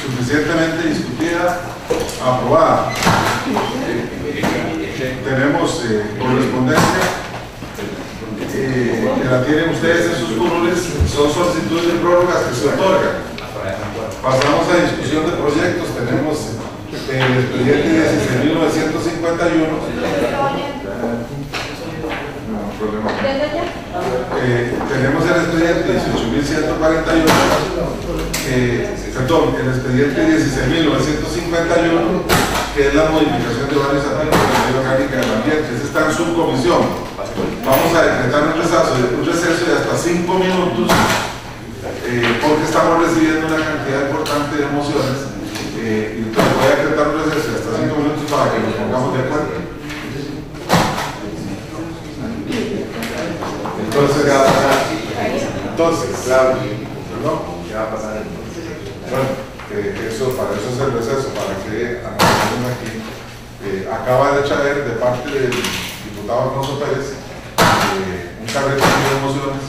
suficientemente discutida, aprobada. Tenemos correspondencia que la tienen ustedes en sus curules, son solicitudes de prórrogas que se otorgan. Pasamos a discusión de proyectos. Tenemos el expediente 16.951. Tenemos el expediente 18.148, perdón, el expediente 16.951, que es la modificación de varios artículos de la ley orgánica del ambiente. Ese está en subcomisión. Vamos a decretar un receso de hasta 5 minutos, porque estamos recibiendo una cantidad importante de mociones, y entonces voy a decretar un receso de hasta 5 minutos para que nos pongamos de acuerdo. Entonces, ¿qué va a pasar? ¿Qué va a pasar? Bueno, para eso es el receso, para que analicemos aquí. Acaba de traer de parte del diputado Alfonso Pérez un carrete de mociones,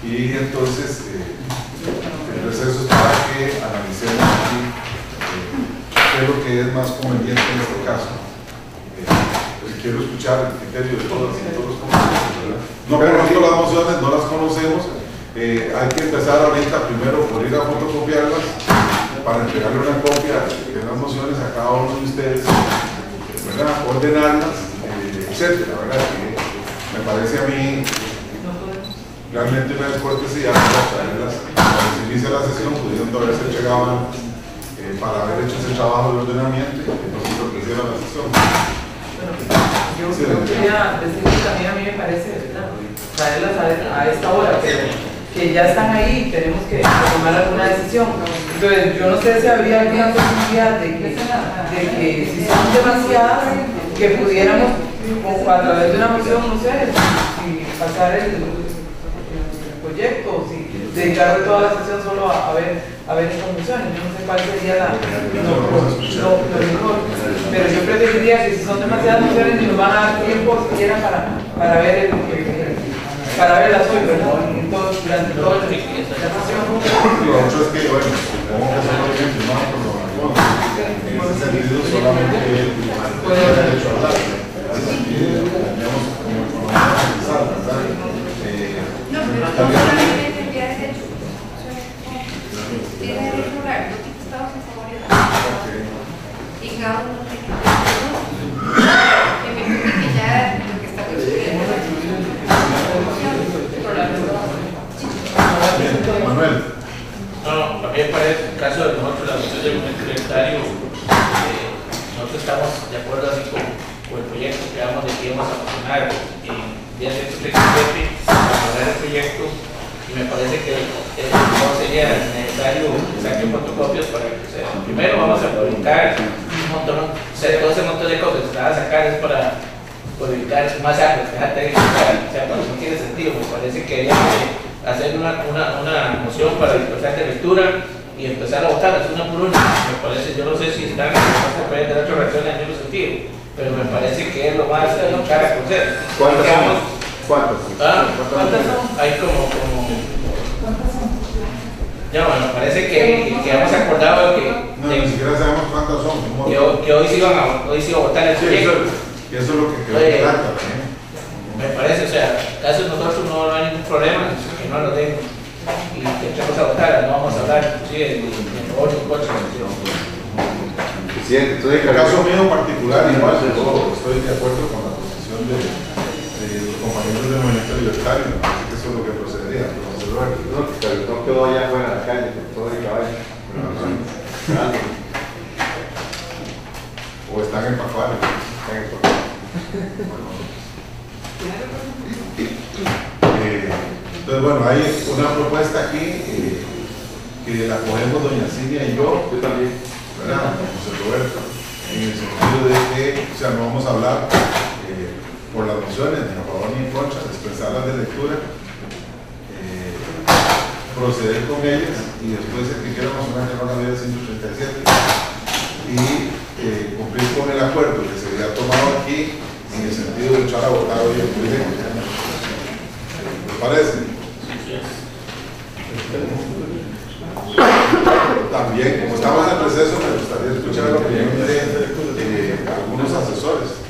y entonces el receso es para que analicemos aquí qué es lo que es más conveniente en este caso. Quiero escuchar el criterio de todos los comisarios, ¿verdad? No conozco las mociones, no las conocemos. Hay que empezar ahorita primero por ir a fotocopiarlas para entregarle una copia de las mociones a cada uno de ustedes, ¿verdad? Ordenarlas, etcétera, ¿verdad? Que me parece a mí realmente una descortesía traerlas para que se inicie la sesión, pudiendo haberse entregado para haber hecho ese trabajo de ordenamiento y que no se entorpeciera la sesión. Yo quería decir que también a mí me parece, ¿verdad?, traerlas a esta hora, pero que ya están ahí y tenemos que tomar alguna decisión. Entonces, yo no sé si habría alguna posibilidad de que si son demasiadas, que pudiéramos, a través de una moción, no sé, si pasar el proyecto, si dedicar toda la sesión solo a ver estas mociones. Yo no sé cuál sería lo mejor, pero yo preferiría que si son demasiadas mociones ni nos van a dar tiempo siquiera para ver para verlas hoy, ¿verdad? Durante todo el día. Lo otro es que, bueno, supongo que son bien firmados por los en ese sentido solamente puede haber derecho a hablar. Tendríamos como analizar, ¿verdad? No, pero solamente enviar el hecho. Tiene el lugar, no estamos en favor de la y cada uno tiene que ya lo que está construyendo. Manuel. No, a mí me parece, en el caso de nosotros, la moción del movimiento libertario, nosotros estamos de acuerdo así con el proyecto que vamos de que íbamos a mocionar en 10.137 para lograr el proyecto, y me parece que no sería necesario sacar fotocopias para que sea. Primero vamos a publicar un montón, todo ese montón de cosas que se van a sacar es para publicar más años, o sea, no tiene sentido. Me parece que hay que hacer una moción para dispersar de lectura y empezar a votar, es una por una. Me parece, yo no sé si están en el derecho a reacción en el mismo sentido, pero me parece que es lo más cara a conocer. ¿Cuántos? ¿Cuántas son? Hay como ya, bueno, me parece que hemos acordado que ni siquiera sabemos cuántas son. Que hoy sí iban a votar el proyecto. Y eso es lo que creo que trata. Me parece, o sea, caso de nosotros no hay ningún problema, que no lo den y que entremos a votar, no vamos a hablar inclusive de favor o contra. En el caso mío particular, igual, yo estoy de acuerdo con la posición de los compañeros del movimiento libertario. Me parece que eso es lo que procedería. No, pero no quedó allá fuera de la calle, todo de caballo. O están en Pacuare. Entonces, bueno, hay una propuesta aquí que la cogemos doña Silvia y yo también, ¿verdad? José Roberto, en el sentido de que, o sea, no vamos a hablar por las mociones, ni a favor ni en contra, expresarlas de lectura, proceder con ellas y después el que quiera mocionar que no la ley 137 y cumplir con el acuerdo que se había tomado aquí en el sentido de echar a votar hoy el proyecto. ¿Les parece? también, como estamos en receso, me gustaría escuchar la opinión de algunos asesores.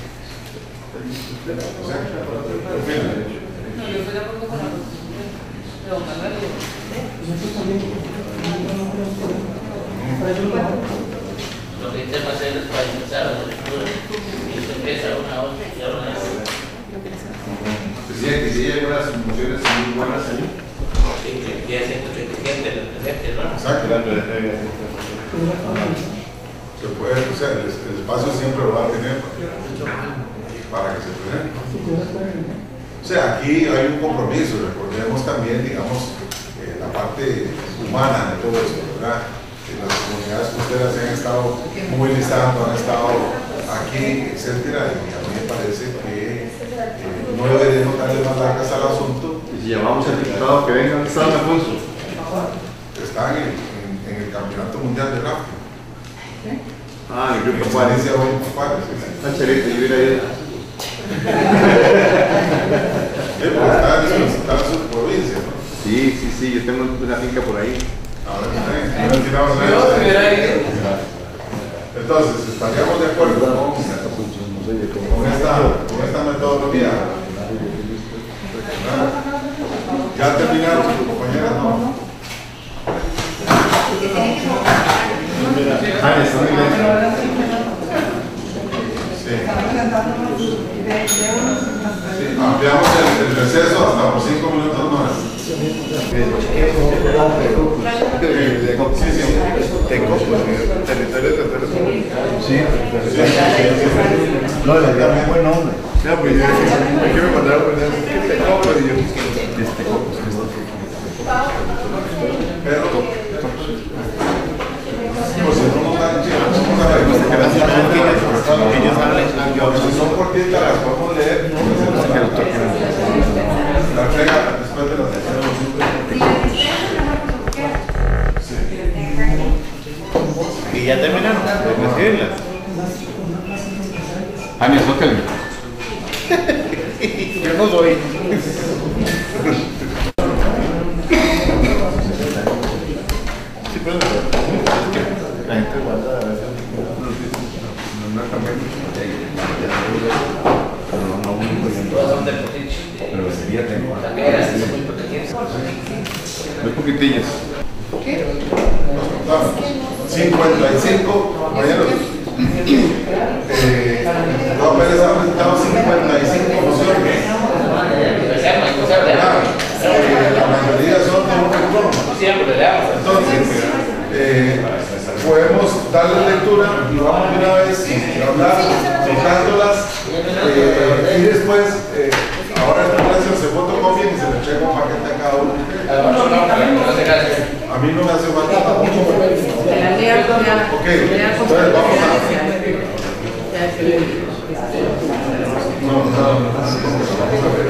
O sea, No, yo estoy de acuerdo con la proposición de don Manuel. Lo que intento hacer es para empezar a la lectura y se empieza una hora y ahora Presidente, si hay unas mociones muy buenas ahí. ya 137 la presente, ¿no? exacto. Se puede, o sea, el espacio siempre lo va a tener para que se presente. O sea, aquí hay un compromiso, recordemos también, digamos, la parte humana de todo esto, ¿verdad? Las comunidades costeras se han estado movilizando, han estado aquí, etcétera, y a mí me parece que no deberíamos darle más largas al asunto. Y si llamamos al diputado que venga, ¿dónde está don Alfonso? Están en el Campeonato Mundial de Rafting. Ah, en el Grupo Juárez. Juárez. Está chelito, yo hubiera ido. Está en su provincia, ¿no? Sí, yo tengo una finca por ahí. Ahora no tiramos Yo se hubiera ido. Entonces, estaríamos de acuerdo con esta metodología. Ya terminaron, compañeras, ¿no? Ampliamos el receso hasta por 5 minutos más. No, le dio un buen nombre. No, pues yo me mandaron Pero, pues si no nos dan chicos, vamos a ver. Si son cortitas, las podemos leer. La entrega después de la sesión. y ya terminaron de recibirlas. Jaime, sócale. Yo no soy. Sí, pero la gente guarda a veces. Todas son de Potich. Pero sería tengo. Taqueras, que son muy pequeñas. Muy poquitillas. 55 compañeros. Don Pérez ha presentado 55 mociones. La mayoría son de un autónomo. Siempre le damos. Entonces, podemos darle lectura y vamos de una vez a hablar, tocándolas, y después, ahora en la clase se fotocopien y se le checa un paquete a cada uno. A mí no me hace falta tampoco. Ok, entonces vamos a... Vamos a ver.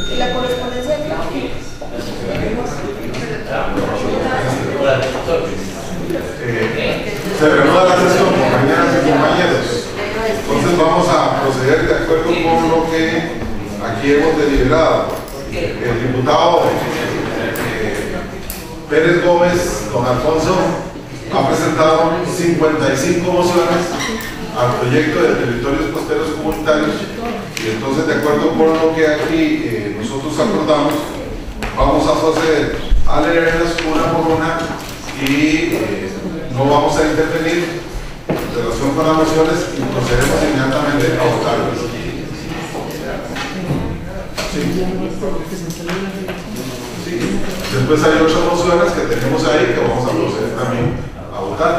¿Y la correspondencia? Se reanuda la sesión, compañeras y compañeros. Entonces vamos a proceder de acuerdo con lo que aquí hemos deliberado. El diputado Pérez Gómez, don Alfonso, ha presentado 55 mociones al proyecto de territorios costeros comunitarios, y entonces de acuerdo con lo que aquí nosotros acordamos, vamos a proceder a leerlas una por una y no vamos a intervenir en relación con las mociones y procedemos inmediatamente a votarlas. Sí. Después hay 8 mociones que tenemos ahí que vamos a proceder también a votar.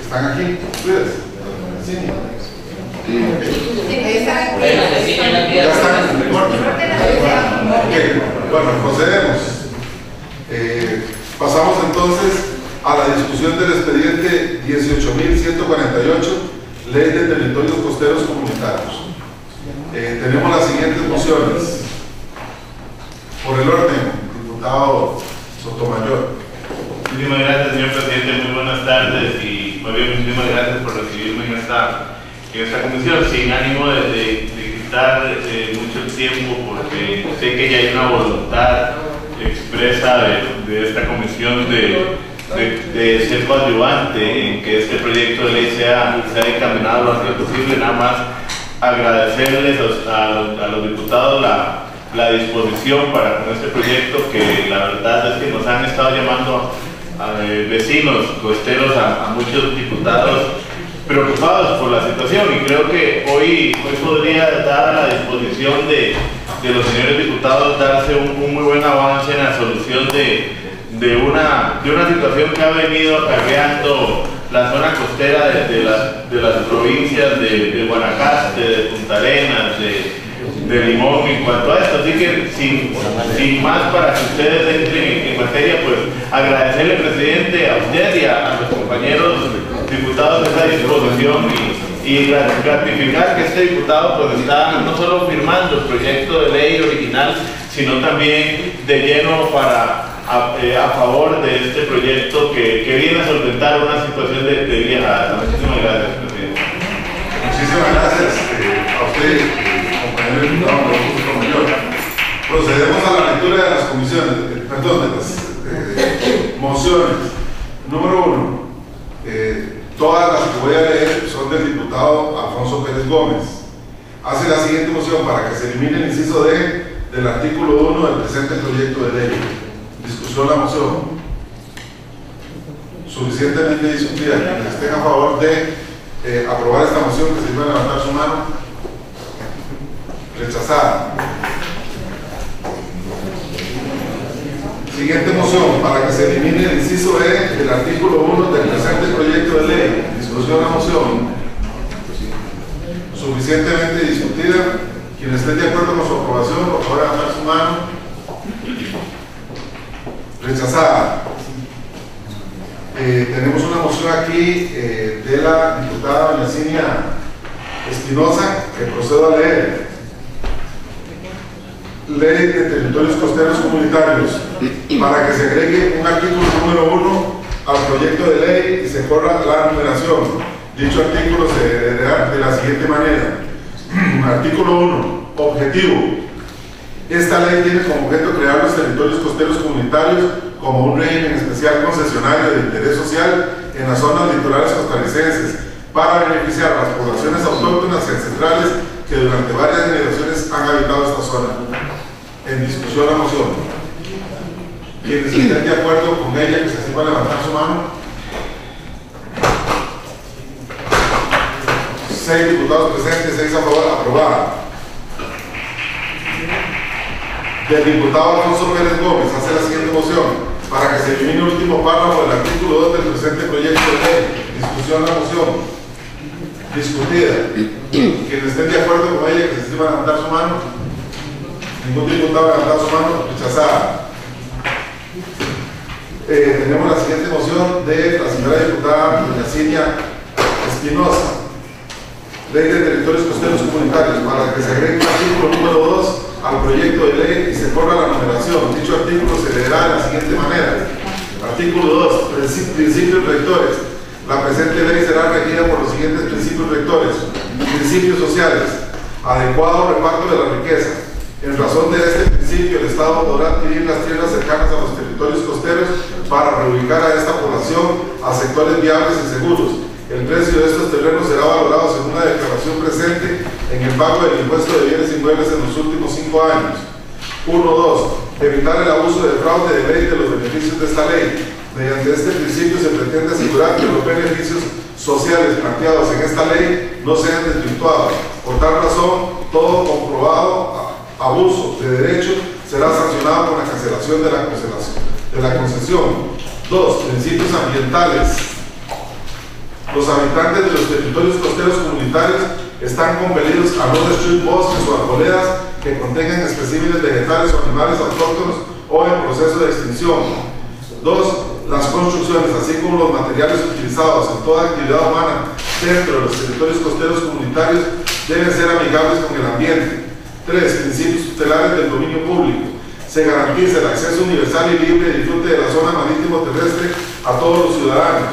¿Están aquí? ¿Ustedes? Sí. Ya están. Bueno, procedemos. Pasamos entonces a la discusión del expediente 18.148, Ley de Territorios Costeros Comunitarios. Tenemos las siguientes mociones. Por el orden, diputado Sotomayor. Muchísimas gracias, señor presidente. Muy buenas tardes y muy bien, muchísimas gracias por recibirme en esta comisión. Sin ánimo de quitar mucho tiempo, porque sé que ya hay una voluntad expresa de esta comisión de ser coadyuvante en que este proyecto de ley sea encaminado lo antes posible. Nada más agradecerles a los diputados la disposición para con este proyecto, que la verdad es que nos han estado llamando a vecinos costeros, a muchos diputados preocupados por la situación, y creo que hoy podría dar a la disposición de los señores diputados darse un muy buen avance en la solución de una situación que ha venido acarreando la zona costera de las provincias de Guanacaste, de Punta Arenas, de Limón en cuanto a esto. Así que sin más, para que ustedes entren en materia, pues agradecerle, presidente, a usted y a los compañeros diputados esa disposición y gratificar que este diputado pues está no solo firmando el proyecto de ley original, sino también de lleno a favor de este proyecto que viene a solventar una situación de vieja data. Muchísimas gracias, presidente. Muchísimas gracias a usted, compañero diputado Sotomayor. Procedemos a la lectura de las comisiones, de las mociones. Número 1. Todas las que voy a leer son del diputado Alfonso Pérez Gómez. Hace la siguiente moción para que se elimine el inciso D del artículo 1 del presente proyecto de ley. Discusión la moción. Suficientemente discutida. Quienes estén a favor de aprobar esta moción, que se iba a levantar su mano. Rechazada. Siguiente moción, para que se elimine el inciso E del artículo 1 del presente proyecto de ley. Discusión la moción. Suficientemente discutida. Quienes estén de acuerdo con su aprobación, por favor, levantar su mano. Rechazada. Tenemos una moción aquí de la diputada doña Cinia Espinosa, que procedo a leer. Ley de Territorios Costeros Comunitarios, para que se agregue un artículo número 1 al proyecto de ley y se corra la numeración. Dicho artículo se leerá de la siguiente manera. Artículo 1. Objetivo. Esta ley tiene como objeto crear los territorios costeros comunitarios como un régimen especial concesionario de interés social en las zonas litorales costarricenses para beneficiar a las poblaciones autóctonas y ancestrales que durante varias generaciones han habitado esta zona. En discusión la moción. Quienes estén de acuerdo con ella, que se sirva a levantar su mano. 6 diputados presentes, 6 a favor, aprobada. Del diputado Alfonso Pérez Gómez hace la siguiente moción para que se elimine el último párrafo del artículo 2 del presente proyecto de ley. Discusión la moción. Discutida. Quienes estén de acuerdo con ella, que se sirva a levantar su mano. Ningún diputado ha levantado su mano. Rechazada. Tenemos la siguiente moción de la señora diputada doña Cinia Espinosa. Ley de Territorios Costeros Comunitarios, para que se agregue el artículo número 2 al proyecto de ley y se corra la numeración. Dicho artículo se leerá de la siguiente manera. Artículo 2. Principios rectores. La presente ley será regida por los siguientes principios rectores. Principios sociales. Adecuado reparto de la riqueza. En razón de este principio, el Estado podrá adquirir las tierras cercanas a los territorios costeros para reubicar a esta población a sectores viables y seguros. El precio de estos terrenos será valorado según la declaración presente en el pago del impuesto de bienes inmuebles en los últimos 5 años. 1.2. Evitar el abuso de fraude de ley de los beneficios de esta ley. Mediante este principio se pretende asegurar que los beneficios sociales planteados en esta ley no sean desvirtuados. Por tal razón, todo comprobado abuso de derecho será sancionado con la cancelación de la concesión. 2. Principios ambientales. Los habitantes de los territorios costeros comunitarios están compelidos a no destruir bosques o arboledas que contengan especímenes vegetales o animales autóctonos o en proceso de extinción. 2. Las construcciones, así como los materiales utilizados en toda actividad humana dentro de los territorios costeros comunitarios, deben ser amigables con el ambiente. 3. Principios tutelares del dominio público. Se garantiza el acceso universal y libre de disfrute de la zona marítimo terrestre a todos los ciudadanos.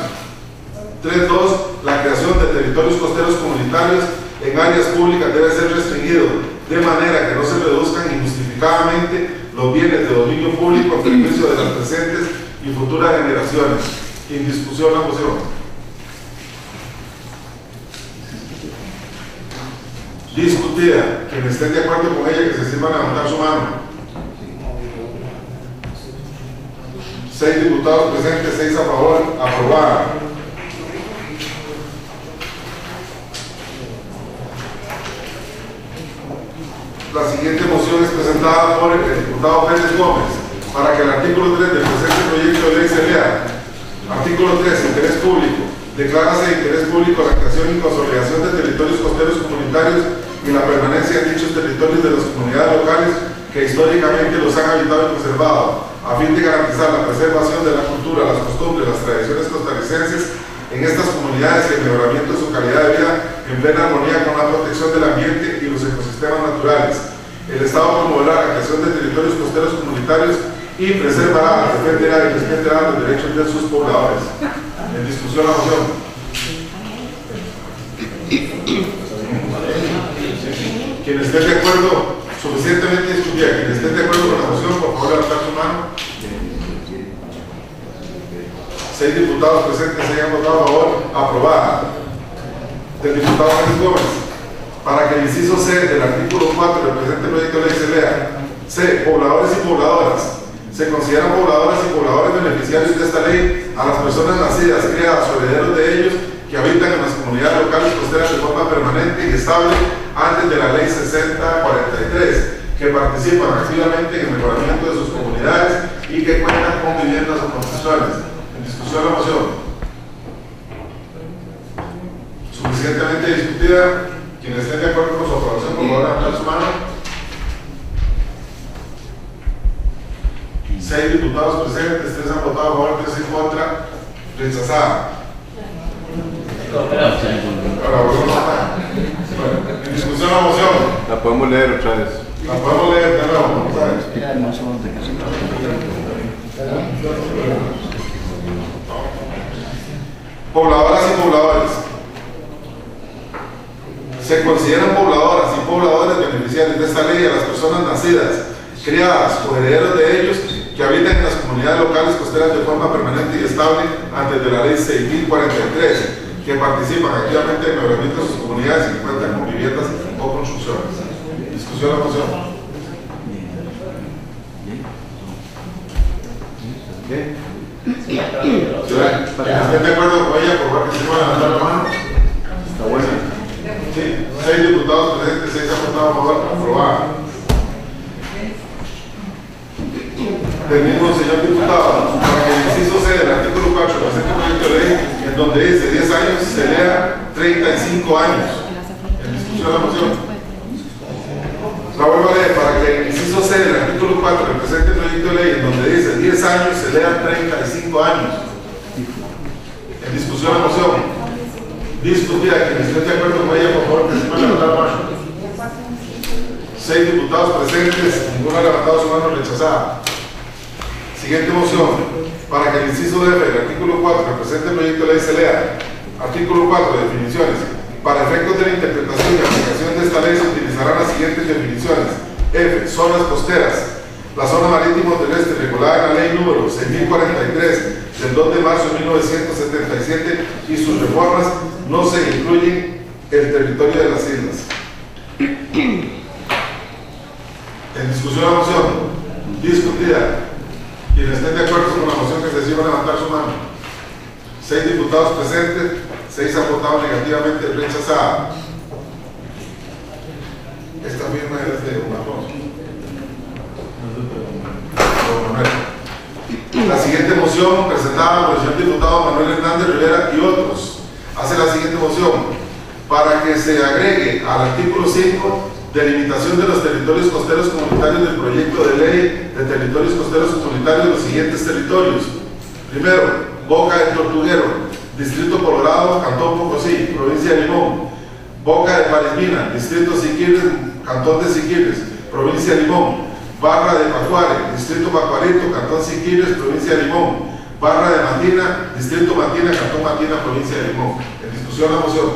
3.2. La creación de territorios costeros comunitarios en áreas públicas debe ser restringido de manera que no se reduzcan injustificadamente los bienes de dominio público en perjuicio de las presentes y futuras generaciones. En discusión la moción. Discutida. Quienes estén de acuerdo con ella, que se sirvan a levantar su mano. 6 diputados presentes, 6 a favor. Aprobada. La siguiente moción es presentada por el diputado Pérez Gómez para que el artículo 3 del presente proyecto de ley se lea. Artículo 3. Interés público. Declárase de interés público la creación y consolidación de territorios costeros comunitarios y la permanencia en dichos territorios de las comunidades locales que históricamente los han habitado y conservado, a fin de garantizar la preservación de la cultura, las costumbres, las tradiciones costarricenses en estas comunidades y el mejoramiento de su calidad de vida en plena armonía con la protección del ambiente y los ecosistemas naturales. El Estado promoverá la creación de territorios costeros comunitarios y preservará, defenderá y respetará los derechos de sus pobladores. En discusión la moción. Quienes estén de acuerdo, suficientemente discutida, quienes estén de acuerdo con la moción, por favor levantar su mano. 6 diputados presentes se hayan votado a favor. Aprobada. Del diputado Pérez Gómez, para que el inciso C del artículo 4 del presente proyecto de ley se lea. C. Pobladores y pobladoras. Se consideran pobladoras y pobladores beneficiarios de esta ley a las personas nacidas, criadas o herederos de ellos que habitan en las comunidades locales costeras de forma permanente y estable antes de la ley 6043, que participan activamente en el mejoramiento de sus comunidades y que cuentan con viviendas o construcciones. En discusión la moción. Suficientemente discutida. Quienes estén de acuerdo con su aprobación, por favor, levantar su mano. 6 diputados presentes, 3 han votado a favor, 3 en contra. Rechazada. Ahora volvemos a votar. Bueno, en discusión la moción. La podemos leer otra vez. La podemos leer de nuevo. Vamos a ver. Pobladoras y pobladores. Se consideran pobladoras y pobladores beneficiarios de esta ley a las personas nacidas, criadas o herederos de ellos que habitan en las comunidades locales costeras de forma permanente y estable antes de la ley 6043, que participan activamente en el mejoramiento de sus comunidades y que cuentan con viviendas o construcciones. Discusión de la moción. ¿Qué? ¿Están de acuerdo con ella? Por favor, que se pueda levantar la mano. Está buena. Sí, 6 diputados presentes, 6 han votado a favor. Aprobada. Del mismo señor diputado, para que el inciso C del artículo 4 del presente proyecto de ley, en donde dice 10 años, se lea 35 años. En discusión de la moción. La vuelvo a leer, para que el inciso C del artículo 4 del presente proyecto de ley, en donde dice 10 años, se lea 35 años. En discusión de la moción. Discutida. Quienes estén de acuerdo con ella, por favor, que se pueda levantar la mano. 6 diputados presentes, ninguno ha levantado su mano. Rechazada. Siguiente moción. Para que el inciso F del artículo 4 del presente proyecto de ley se lea. Artículo 4. Definiciones. Para efectos de la interpretación y aplicación de esta ley se utilizarán las siguientes definiciones. F. Zonas costeras. La zona marítimo terrestre regulada en la ley número 6043 del 2 de marzo de 1977 y sus reformas no se incluyen el territorio de las islas. En discusión la moción. Discutida. Quienes estén de acuerdo con la moción, que se sirva a levantar su mano. 6 diputados presentes, 6 han votado negativamente. Rechazada. Esta firma es de Juan. La siguiente moción, presentada por el señor diputado Manuel Hernández Rivera y otros, hace la siguiente moción: para que se agregue al artículo 5, delimitación de los territorios costeros comunitarios del proyecto de ley de territorios costeros comunitarios, los siguientes territorios. Primero, Boca del Tortuguero, Distrito Colorado, Cantón Pocosí, Provincia de Limón. Boca de Parispina, Distrito Siquirres, Cantón de Siquirres, Provincia de Limón. Barra de Pacuare, Distrito Pacuarito, Cantón Siquirres, Provincia de Limón. Barra de Matina, Distrito Matina, Cantón Matina, Provincia de Limón. En discusión la moción.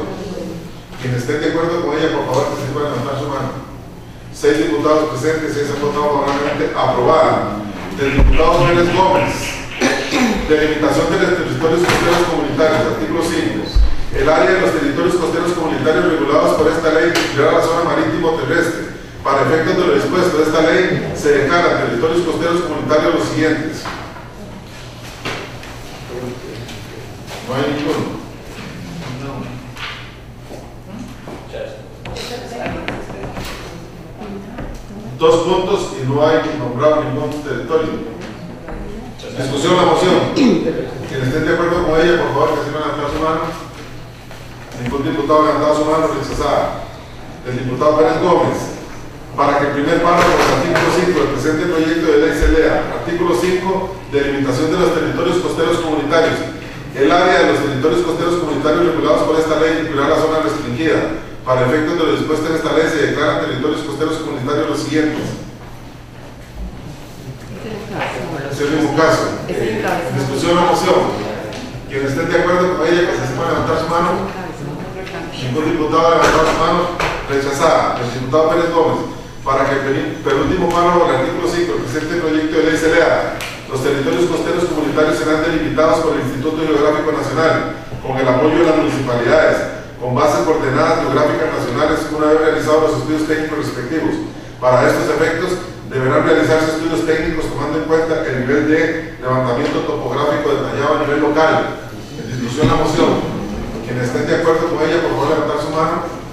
Quienes estén de acuerdo con ella, por favor, que se puedan levantar su mano. 6 diputados presentes, 6 han votado favorablemente. Aprobada. Del diputado Pérez Gómez. Delimitación de los territorios costeros comunitarios, artículo 5. El área de los territorios costeros comunitarios regulados por esta ley incluirá la zona marítimo terrestre. Para efectos de lo dispuesto de esta ley, se declaran territorios costeros comunitarios los siguientes. No hay ninguno. Dos puntos y no hay nombrado ningún territorio. Discusión la moción. Quienes estén de acuerdo con ella, por favor, que se van a levantar su mano. Ningún diputado ha levantado su mano, rechazada. El diputado Pérez Gómez. Para que el primer párrafo del artículo 5 del presente proyecto de ley se lea. Artículo 5. Delimitación de los territorios costeros comunitarios. El área de los territorios costeros comunitarios regulados por esta ley incluirá la zona restringida. Para efectos de lo dispuesto en esta ley se declaran territorios costeros comunitarios los siguientes. Es el mismo caso. Discusión la moción. Quienes estén de acuerdo con ella, que se sepan levantar su mano. Ningún diputado ha levantado su mano. Rechazada. El diputado Pérez Gómez. Para que el penúltimo párrafo del artículo 5 del presente proyecto de ley se lea. Los territorios costeros comunitarios serán delimitados por el Instituto Geográfico Nacional, con el apoyo de las municipalidades, con base en coordenadas geográficas nacionales una vez realizados los estudios técnicos respectivos. Para estos efectos, deberán realizarse estudios técnicos tomando en cuenta el nivel de levantamiento topográfico detallado a nivel local. En discusión la moción. Quienes estén de acuerdo con ella, por favor, levantar su mano.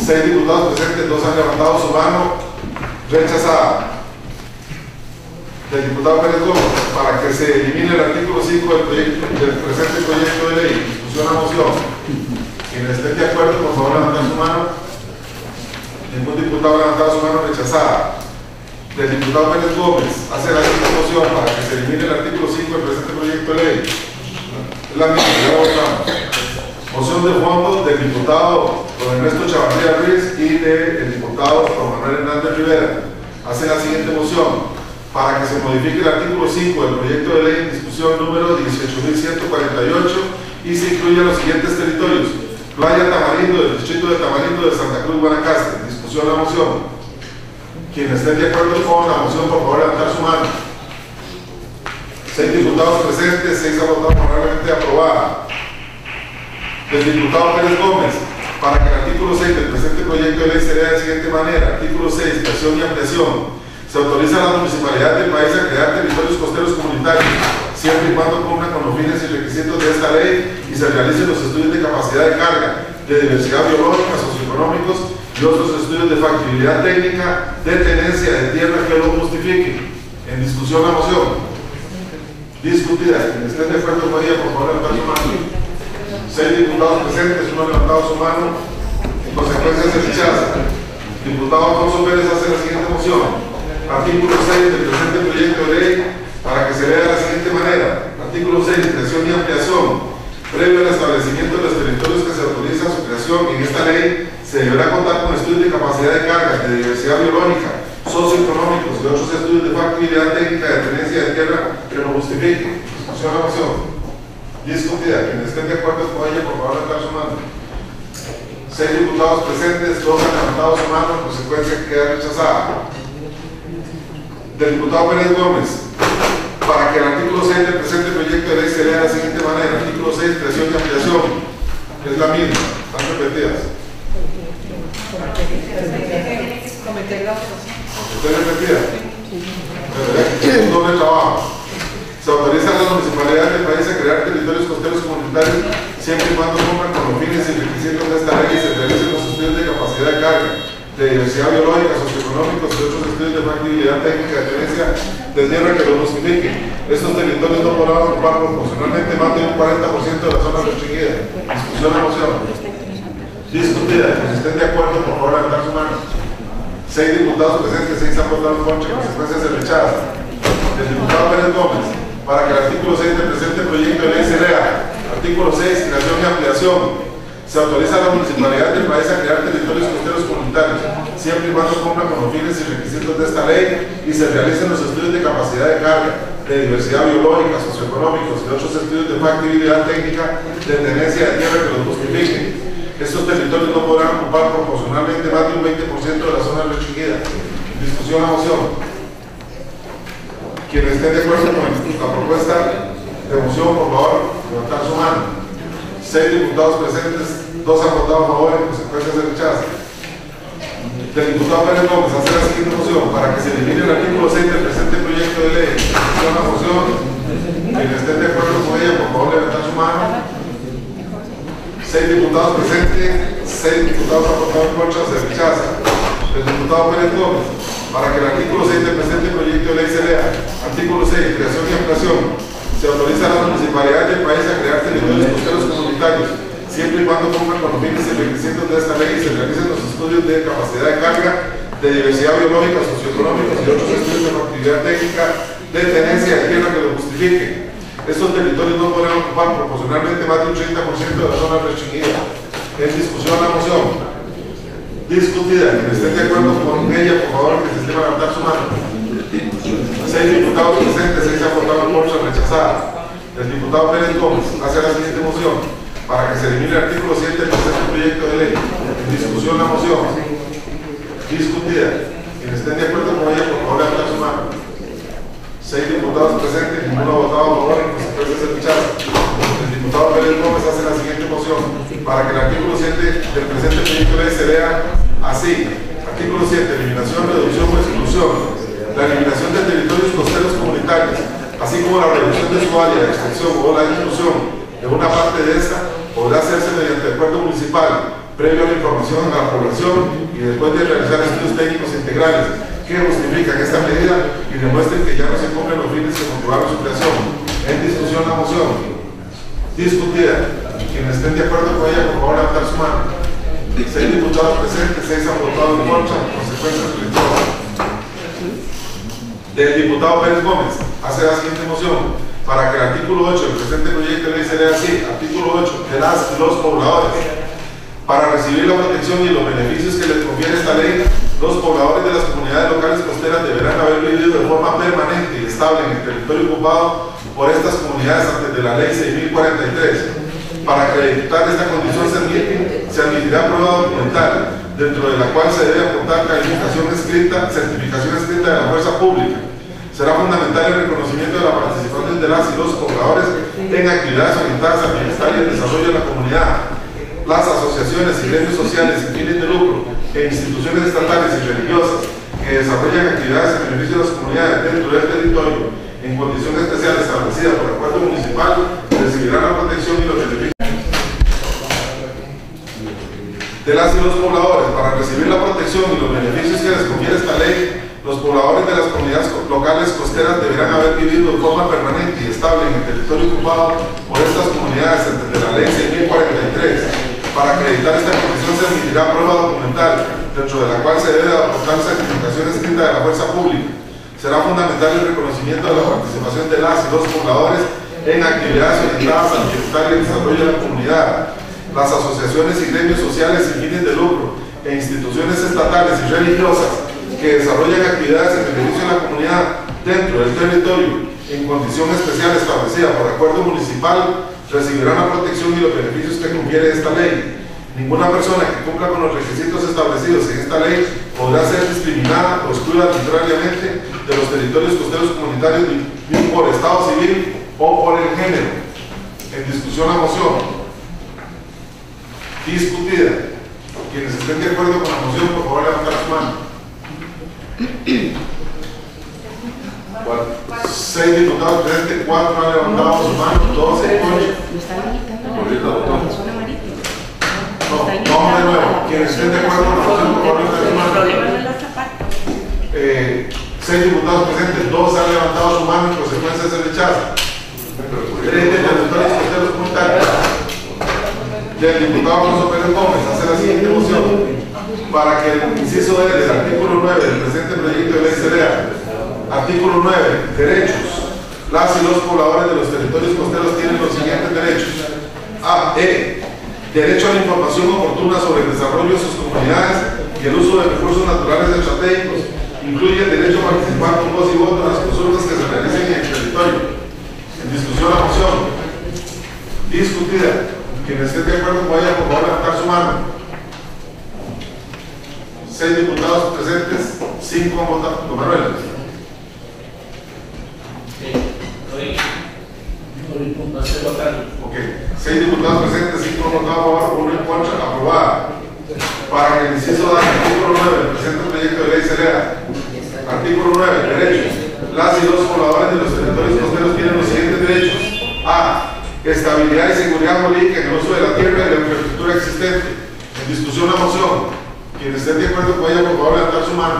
6 diputados presentes, 2 han levantado su mano. Rechazada. Del diputado Pérez Gómez, para que se elimine el artículo 5 del presente proyecto de ley. Discusión a moción. Quienes estén de acuerdo, por favor, levantar su mano. Ningún diputado ha levantado su mano. Rechazada. Del diputado Pérez Gómez, hace la siguiente moción para que se elimine el artículo 5 del presente proyecto de ley. Es la misma, ya votamos. Moción de fondo del diputado don Ernesto Chavarría Ruiz y del diputado don Manuel Hernández Rivera. Hace la siguiente moción para que se modifique el artículo 5 del proyecto de ley en discusión número 18.148 y se incluyan los siguientes territorios: Playa Tamarindo del distrito de Tamarindo de Santa Cruz, Guanacaste. Discusión la moción. Quienes estén de acuerdo con la moción, por favor, levantar su mano. 6 diputados presentes, 6 han votado favorablemente. Aprobada. Del diputado Pérez Gómez, para que el artículo 6 del presente proyecto de ley se lea de la siguiente manera. Artículo 6, creación y ampliación. Se autoriza a las municipalidades del país a crear territorios costeros comunitarios, siempre y cuando cumplan con los fines y requisitos de esta ley y se realicen los estudios de capacidad de carga, de diversidad biológica, socioeconómicos y otros estudios de factibilidad técnica, de tenencia de tierra que lo justifiquen. En discusión la moción. Discutida. Quienes estén de acuerdo con ella, por favor, levantar su mano. 6 diputados presentes, 1 ha levantado su mano. En consecuencia se rechaza. El diputado Alfonso Pérez hace la siguiente moción. Artículo 6 del presente proyecto de ley para que se lea de la siguiente manera. Artículo 6, creación y ampliación. Previo al establecimiento de los territorios que se autoriza su creación en esta ley, se deberá contar con estudios de capacidad de carga, de diversidad biológica, socioeconómicos y otros estudios de factibilidad técnica de tenencia de tierra que lo justifiquen. Discusión a la moción. Discutida. Quienes estén de acuerdo con ella, por favor, levantar su mano. 6 diputados presentes, 2 han levantado su mano, en consecuencia queda rechazada. Del diputado Pérez Gómez, para que el artículo 6 del presente proyecto de ley se lea de la siguiente manera. Artículo 6, creación y ampliación. Es la misma, están repetidas. ¿Está repetida? Es un doble trabajo. Se autoriza a las municipalidades del país a crear territorios costeros comunitarios siempre y cuando cumplan con los fines y requisitos de esta ley y se realicen los estudios de capacidad de carga, de diversidad biológica, socioeconómicos y otros estudios de factibilidad técnica de tenencia de tierra que lo justifiquen. Estos territorios no podrán ocupar proporcionalmente más de un 40% de la zona restringida. Discusión de moción. Discutida. Que si estén de acuerdo, por favor, levantar su mano. 6 diputados presentes, 6 han votado en contra, en consecuencia se rechaza. El diputado Pérez Gómez, para que el artículo 6 del presente proyecto de ley se lea. Artículo 6, creación y ampliación. Se autoriza a la municipalidad del país a crear territorios costeros comunitarios, siempre y cuando cumplan con los fines y requisitos de esta ley y se realicen los estudios de capacidad de carga, de diversidad biológica, socioeconómicos y otros estudios de factibilidad técnica de tenencia de tierra que los justifiquen. Estos territorios no podrán ocupar proporcionalmente más de un 20% de la zona restringida. Discusión a moción. Quienes estén de acuerdo con la propuesta de moción, por favor, levantar su mano. 6 diputados presentes, 2 han votado a favor, en consecuencia se rechaza. Del diputado Pérez Gómez, hacer la siguiente moción para que se elimine el artículo 6 del presente proyecto de ley. Discusión a moción. Quienes estén de acuerdo con ella, por favor, levantar su mano. 6 diputados presentes, 6 diputados han votado en contra, se rechaza. El diputado Pérez Gómez, para que el artículo 6 del presente proyecto de ley se lea. Artículo 6, creación y ampliación. Se autoriza a las municipalidades del país a crear territorios costeros comunitarios, siempre y cuando cumplan con los fines y requisitos de esta ley y se realicen los estudios de capacidad de carga, de diversidad biológica, socioeconómicos y otros estudios de actividad técnica de tenencia de tierra que lo justifiquen. Estos territorios no podrán ocupar proporcionalmente más de un 30% de la zona restringida. En discusión la moción. Discutida. Quienes estén de acuerdo con ella, por favor, que se esté a levantar su mano. 6 diputados presentes, 6 han votado en contra, rechazada. El diputado Pérez Gómez hace la siguiente moción para que se elimine el artículo 7 del presente proyecto de ley. En discusión la moción. Discutida. Quienes estén de acuerdo con ella, por favor, levantar su mano. 6 diputados presentes, ninguno ha votado a favor, en consecuencia se rechaza. El diputado Pérez Gómez hace la siguiente moción para que el artículo 7 del presente proyecto de ley se lea así. Artículo 7. Eliminación, reducción o exclusión. La eliminación de territorios costeros comunitarios, así como la reducción de su área de extensión o la exclusión de una parte de esta, podrá hacerse mediante acuerdo municipal, previo a la información a la población y después de realizar estudios técnicos integrales que justifican esta medida y demuestren que ya no se cumplen los fines que motivaron su creación. En discusión la moción. Discutida. Quienes estén de acuerdo con ella, por favor, levantar su mano. 6 diputados presentes, 6 han votado en contra, en consecuencia se rechaza. Del diputado Pérez Gómez hace la siguiente moción para que el artículo 8 del presente proyecto de ley se lea así. Artículo 8. De las y los pobladores. Para recibir la protección y los beneficios que les confiere esta ley, los pobladores de las comunidades locales costeras deberán haber vivido de forma permanente y estable en el territorio ocupado por estas comunidades antes de la ley 6043. Para acreditar esta condición se admitirá prueba documental, dentro de la cual se debe aportar certificación escrita de la fuerza pública. Será fundamental el reconocimiento de la participación de las y los pobladores en actividades orientadas al bienestar y el desarrollo de la comunidad. Las asociaciones y gremios sociales sin fines de lucro e instituciones estatales y religiosas que desarrollan actividades en beneficio de las comunidades dentro del territorio en condición especial establecida por acuerdo municipal recibirán la protección y los beneficios de las y los pobladores. Para recibir la protección y los beneficios que les confiere esta ley, los pobladores de las comunidades locales costeras deberán haber vivido de forma permanente y estable en el territorio ocupado por estas comunidades antes de la ley 6043. Para acreditar esta condición se admitirá prueba documental, dentro de la cual se debe aportar certificación escrita de la fuerza pública. Será fundamental el reconocimiento de la participación de las y los pobladores en actividades orientadas al bienestar y el desarrollo de la comunidad. Las asociaciones y gremios sociales sin fines de lucro e instituciones estatales y religiosas que desarrollan actividades en beneficio de la comunidad dentro del territorio en condición especial establecida por acuerdo municipal recibirán la protección y los beneficios que confiere esta ley. Ninguna persona que cumpla con los requisitos establecidos en esta ley podrá ser discriminada o excluida arbitrariamente de los territorios costeros comunitarios por estado civil o por el género. En discusión la moción. Discutida. Quienes estén de acuerdo con la moción, por favor, levantar su mano. 6 diputados presentes, 4 han levantado su mano, 2 en contra. No, de nuevo. Quienes estén de acuerdo con la moción, por favor, levantar su mano. 6 diputados presentes, 2 han levantado su mano, en consecuencia se rechaza. 3 de territorios costeros comunitarios. Del diputado Alfonso Pérez Gómez hace la siguiente moción para que el inciso D del artículo 9 del presente proyecto de ley se lea. Artículo 9. Derechos. Las y los pobladores de los territorios costeros tienen los siguientes derechos. Derecho a la información oportuna sobre el desarrollo de sus comunidades y el uso de recursos naturales estratégicos. Incluye el derecho a participar con voz y voto en las consultas que se realicen en el territorio. En discusión la moción. Discutida. Quien esté de acuerdo con ella, por favor, levantar su mano. 6 diputados presentes, 5 han votado. Don Manuel. No estoy votando. Ok. 6 diputados presentes, 5 han votado a favor, 1 en contra, aprobada. Para que el inciso del artículo 9 del presente proyecto de ley se lea. Artículo 9. Derechos. Las y los pobladores de los territorios costeros tienen los siguientes derechos. A. Estabilidad y seguridad jurídica en el uso de la tierra y la infraestructura existente. En discusión la moción. Quien esté de acuerdo con ella, por favor, levantar su mano.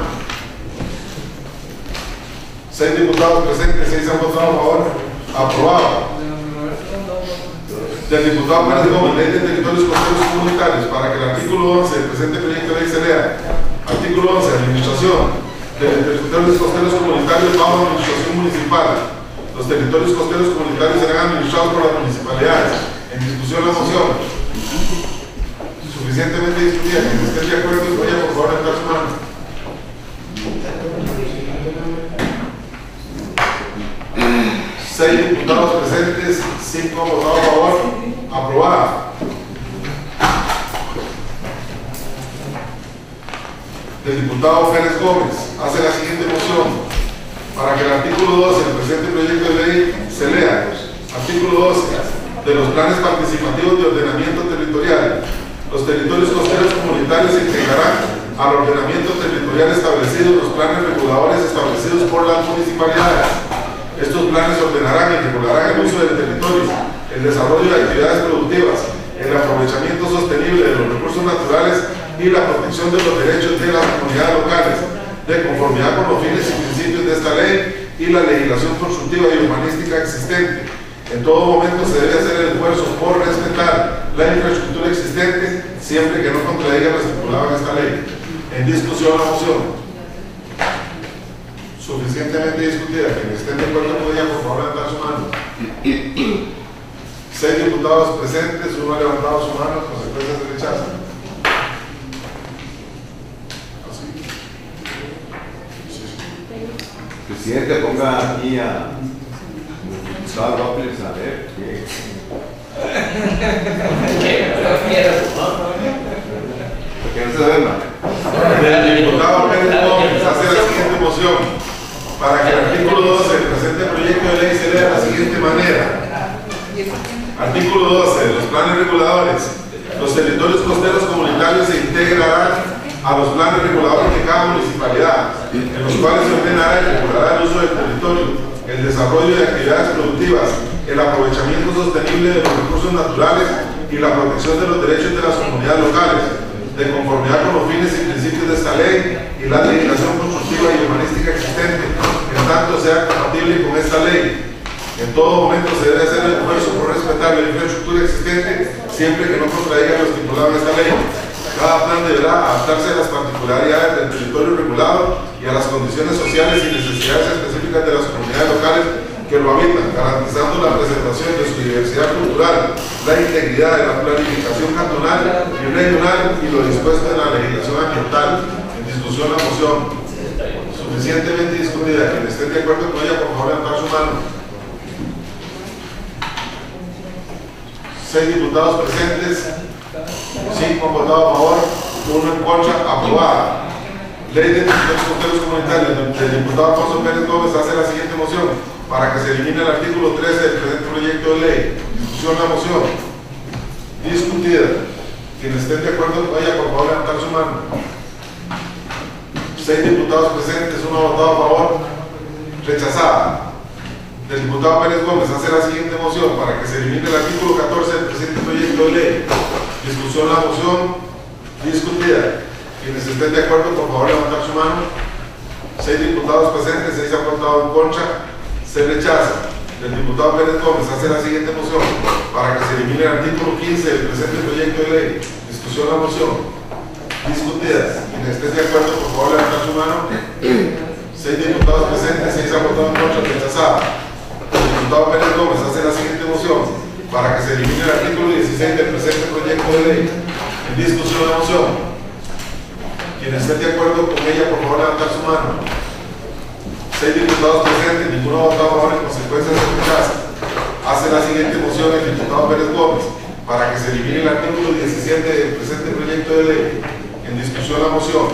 6 diputados presentes, 6 han votado a favor. Aprobado. Del diputado Pérez Gómez, ley de territorios costeros comunitarios, para que el artículo 11 del presente proyecto de ley se lea. Artículo 11. Administración de territorios costeros comunitarios bajo administración municipal. Los territorios costeros comunitarios serán administrados por las municipalidades. En discusión la moción. Suficientemente discutida. Quien esté de acuerdo, vaya por favor a levantar su mano. 6 diputados presentes, 5 han votado a favor. Aprobada. El diputado Pérez Gómez hace la siguiente moción para que el artículo 12 del presente proyecto de ley se lea. Artículo 12. De los planes participativos de ordenamiento territorial. Los territorios costeros comunitarios se integrarán al ordenamiento territorial establecido en los planes reguladores establecidos por las municipalidades. Estos planes ordenarán y regularán el uso del territorio, el desarrollo de actividades productivas, el aprovechamiento sostenible de los recursos naturales y la protección de los derechos de las comunidades locales, de conformidad con los fines y principios de esta ley y la legislación constructiva y urbanística existente. En todo momento se debe hacer el esfuerzo por respetar la infraestructura existente, siempre que no contradiga lo estipulado en esta ley. En discusión la moción. Suficientemente discutida. Quienes estén de acuerdo con ella, por favor, levantar su mano. 6 diputados presentes, 1 ha levantado su mano, consecuencias de rechazo. Así. Sí. Presidente, ponga aquí a Gustavo López a ver qué. Porque no se duerma. El diputado Pérez Gómez hace la siguiente moción para que el artículo 12 del presente proyecto de ley se lea de la siguiente manera. Artículo 12. Los planes reguladores. Los territorios costeros comunitarios se integrarán a los planes reguladores de cada municipalidad, en los cuales se ordenará y regulará el uso del territorio, el desarrollo de actividades productivas, el aprovechamiento sostenible de los recursos naturales y la protección de los derechos de las comunidades locales, de conformidad con los fines y principios de esta ley y la legislación constructiva y urbanística existente, en tanto sea compatible con esta ley. En todo momento se debe hacer el esfuerzo por respetar la infraestructura existente, siempre que no contradiga lo estipulado en esta ley. Cada plan deberá adaptarse a las particularidades del territorio regulado y a las condiciones sociales y necesidades específicas de las comunidades locales que lo habitan, garantizando la preservación de su diversidad cultural, la integridad de la planificación cantonal y regional y lo dispuesto en la legislación ambiental. En discusión la moción. Suficientemente discutida. Quien esté de acuerdo con ella, por favor, levantar su mano. 6 diputados presentes, 5 han votado a favor, 1 en contra. Aprobada. Ley de territorios costeros comunitarios. El diputado Alfonso Pérez Gómez hace la siguiente moción para que se elimine el artículo 13 del presente proyecto de ley. Discusión la moción. Discutida. Quienes estén de acuerdo con ella, por favor, levantar su mano. 6 diputados presentes, 1 ha votado a favor. Rechazada. El diputado Pérez Gómez hace la siguiente moción para que se elimine el artículo 14 del presente proyecto de ley. Discusión la moción. Discutida. Quienes estén de acuerdo, por favor, levantar su mano. 6 diputados presentes, 6 han votado en contra. Se rechaza. El diputado Pérez Gómez hace la siguiente moción para que se elimine el artículo 15 del presente proyecto de ley. Discusión la moción. Discutidas. Quienes estén de acuerdo, por favor, levantar su mano. 6 diputados presentes, 6 han votado en contra. Rechazada. El diputado Pérez Gómez hace la siguiente moción para que se elimine el artículo 16 del presente proyecto de ley. En discusión la moción. Quienes estén de acuerdo con ella, por favor, levantar su mano. 6 diputados presentes, ninguno votado a favor, en consecuencia se rechaza. Hace la siguiente moción el diputado Pérez Gómez para que se elimine el artículo 17 del presente proyecto de ley. En discusión la moción.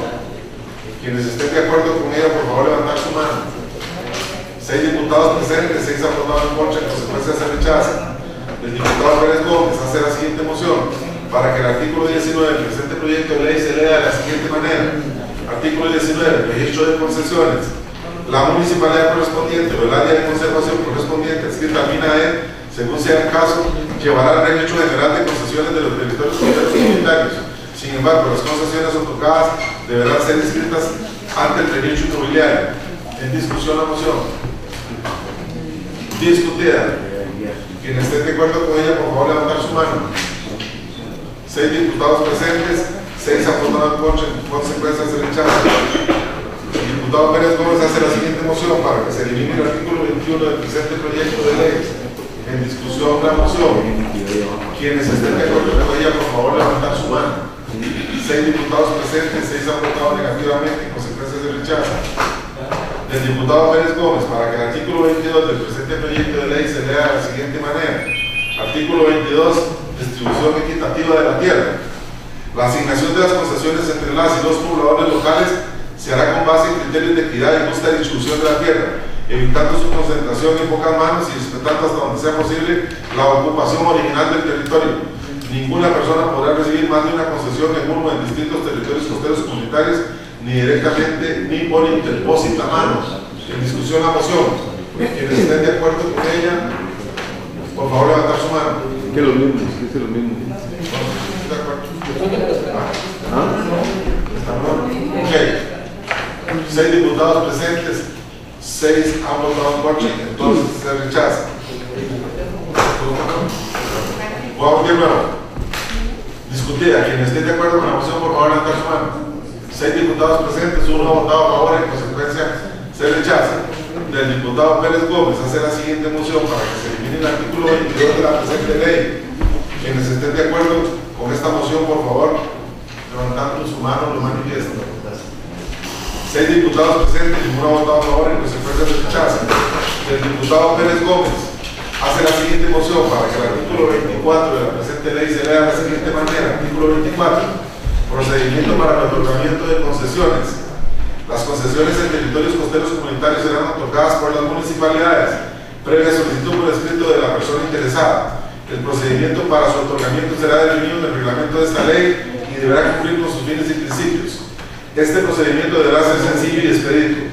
Quienes estén de acuerdo con ella, por favor, levantar su mano. 6 diputados presentes, 6 han votado en contra, en consecuencia se rechaza. El diputado Pérez Gómez hace la siguiente moción para que el artículo 19 del presente proyecto de ley se lea de la siguiente manera. Artículo 19. Registro de concesiones. La municipalidad correspondiente o el área de conservación correspondiente adscrita al MINAED, según sea el caso, llevará el registro general de concesiones de los territorios comunitarios. Sin embargo, las concesiones otorgadas deberán ser inscritas ante el registro inmobiliario. En discusión la moción. Discutida. Quienes estén de acuerdo con ella, por favor, levantar su mano. 6 diputados presentes, 6 han votado en contra, en consecuencia se rechaza. El diputado Pérez Gómez hace la siguiente moción para que se elimine el artículo 21 del presente proyecto de ley. En discusión la moción. Quienes estén de acuerdo con ella, por favor, levantar su mano. 6 diputados presentes, 6 han votado negativamente, en consecuencia se rechaza. Del diputado Pérez Gómez para que el artículo 22 del presente proyecto de ley se lea de la siguiente manera. Artículo 22. Distribución equitativa de la tierra. La asignación de las concesiones entre las y los pobladores locales se hará con base en criterios de equidad y justa distribución de la tierra, evitando su concentración en pocas manos y respetando hasta donde sea posible la ocupación original del territorio. Ninguna persona podrá recibir más de una concesión en uno en distintos territorios costeros comunitarios, ni directamente ni por interpósita mano. En discusión la moción. Quienes estén de acuerdo con ella, por favor, levantar su mano. Que lo mismo, que es lo mismo. ¿De acuerdo? ¿Ah? Ok. 6 diputados presentes, 6 han votado en contra, entonces se rechaza. Vamos de nuevo. Discutida. Quienes estén de acuerdo con la moción, por favor, levantar su mano. 6 diputados presentes, 1 ha votado a favor, en consecuencia se rechaza. Del diputado Pérez Gómez hace la siguiente moción para que se elimine el artículo 22 de la presente ley. Quienes estén de acuerdo con esta moción, por favor, levantando su mano, lo manifiesto. 6 diputados presentes, ninguno ha votado a favor, en consecuencia se rechaza. El diputado Pérez Gómez hace la siguiente moción para que el artículo 24 de la presente ley se lea de la siguiente manera. Artículo 24. Procedimiento para el otorgamiento de concesiones. Las concesiones en territorios costeros comunitarios serán otorgadas por las municipalidades, previa solicitud por escrito de la persona interesada. El procedimiento para su otorgamiento será definido en el reglamento de esta ley y deberá cumplir con sus fines y principios. Este procedimiento deberá ser sencillo y expedito.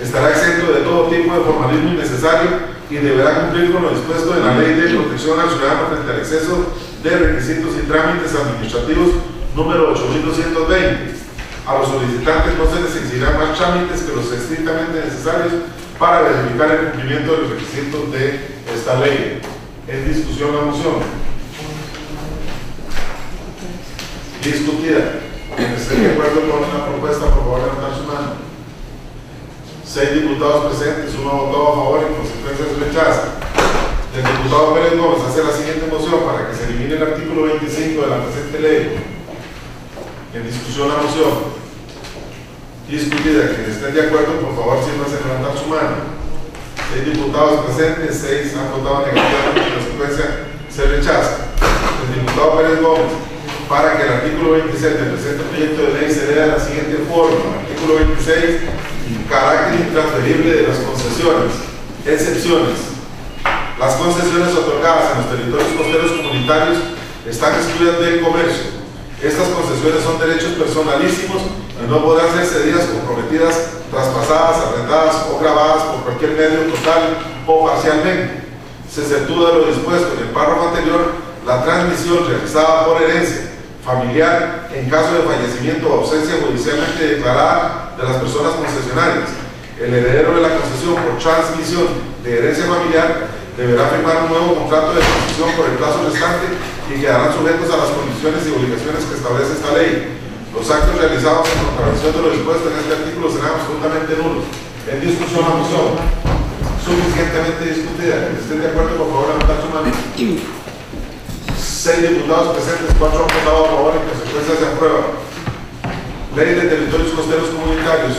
Estará exento de todo tipo de formalismo innecesario y deberá cumplir con lo dispuesto en la Ley de Protección al Ciudadano frente al exceso de requisitos y trámites administrativos número 8220. A los solicitantes no se les exigirán más trámites que los estrictamente necesarios para verificar el cumplimiento de los requisitos de esta ley. En discusión la moción. Discutida. Quienes estén de acuerdo con la propuesta, por favor, levantar su mano. 6 diputados presentes, 1 ha votado a favor, en consecuencia se rechaza. El diputado Pérez Gómez hace la siguiente moción para que se elimine el artículo 25 de la presente ley. En discusión la moción. Discutida. Quienes estén de acuerdo, por favor, sírvanse a levantar su mano. 6 diputados presentes, 6 han votado negativamente, en consecuencia se rechaza. El diputado Pérez Gómez para que el artículo 26 del presente proyecto de ley se lea de la siguiente forma. Artículo 26. Carácter intransferible de las concesiones. Excepciones. Las concesiones otorgadas en los territorios costeros comunitarios están excluidas del comercio. Estas concesiones son derechos personalísimos y no podrán ser cedidas, comprometidas, traspasadas, arrendadas o grabadas por cualquier medio total o parcialmente. Se exceptúa de lo dispuesto en el párrafo anterior la transmisión realizada por herencia familiar en caso de fallecimiento o ausencia judicialmente declarada de las personas concesionarias. El heredero de la concesión por transmisión de herencia familiar deberá firmar un nuevo contrato de concesión por el plazo restante y quedarán sujetos a las condiciones y obligaciones que establece esta ley. Los actos realizados en contravención de lo dispuesto en este artículo serán absolutamente nulos. En discusión la moción. suficientemente discutida. Que estén de acuerdo, por favor, levantar su mano. 6 diputados presentes, 4 han votado a favor, en consecuencia se aprueba. Ley de Territorios Costeros Comunitarios.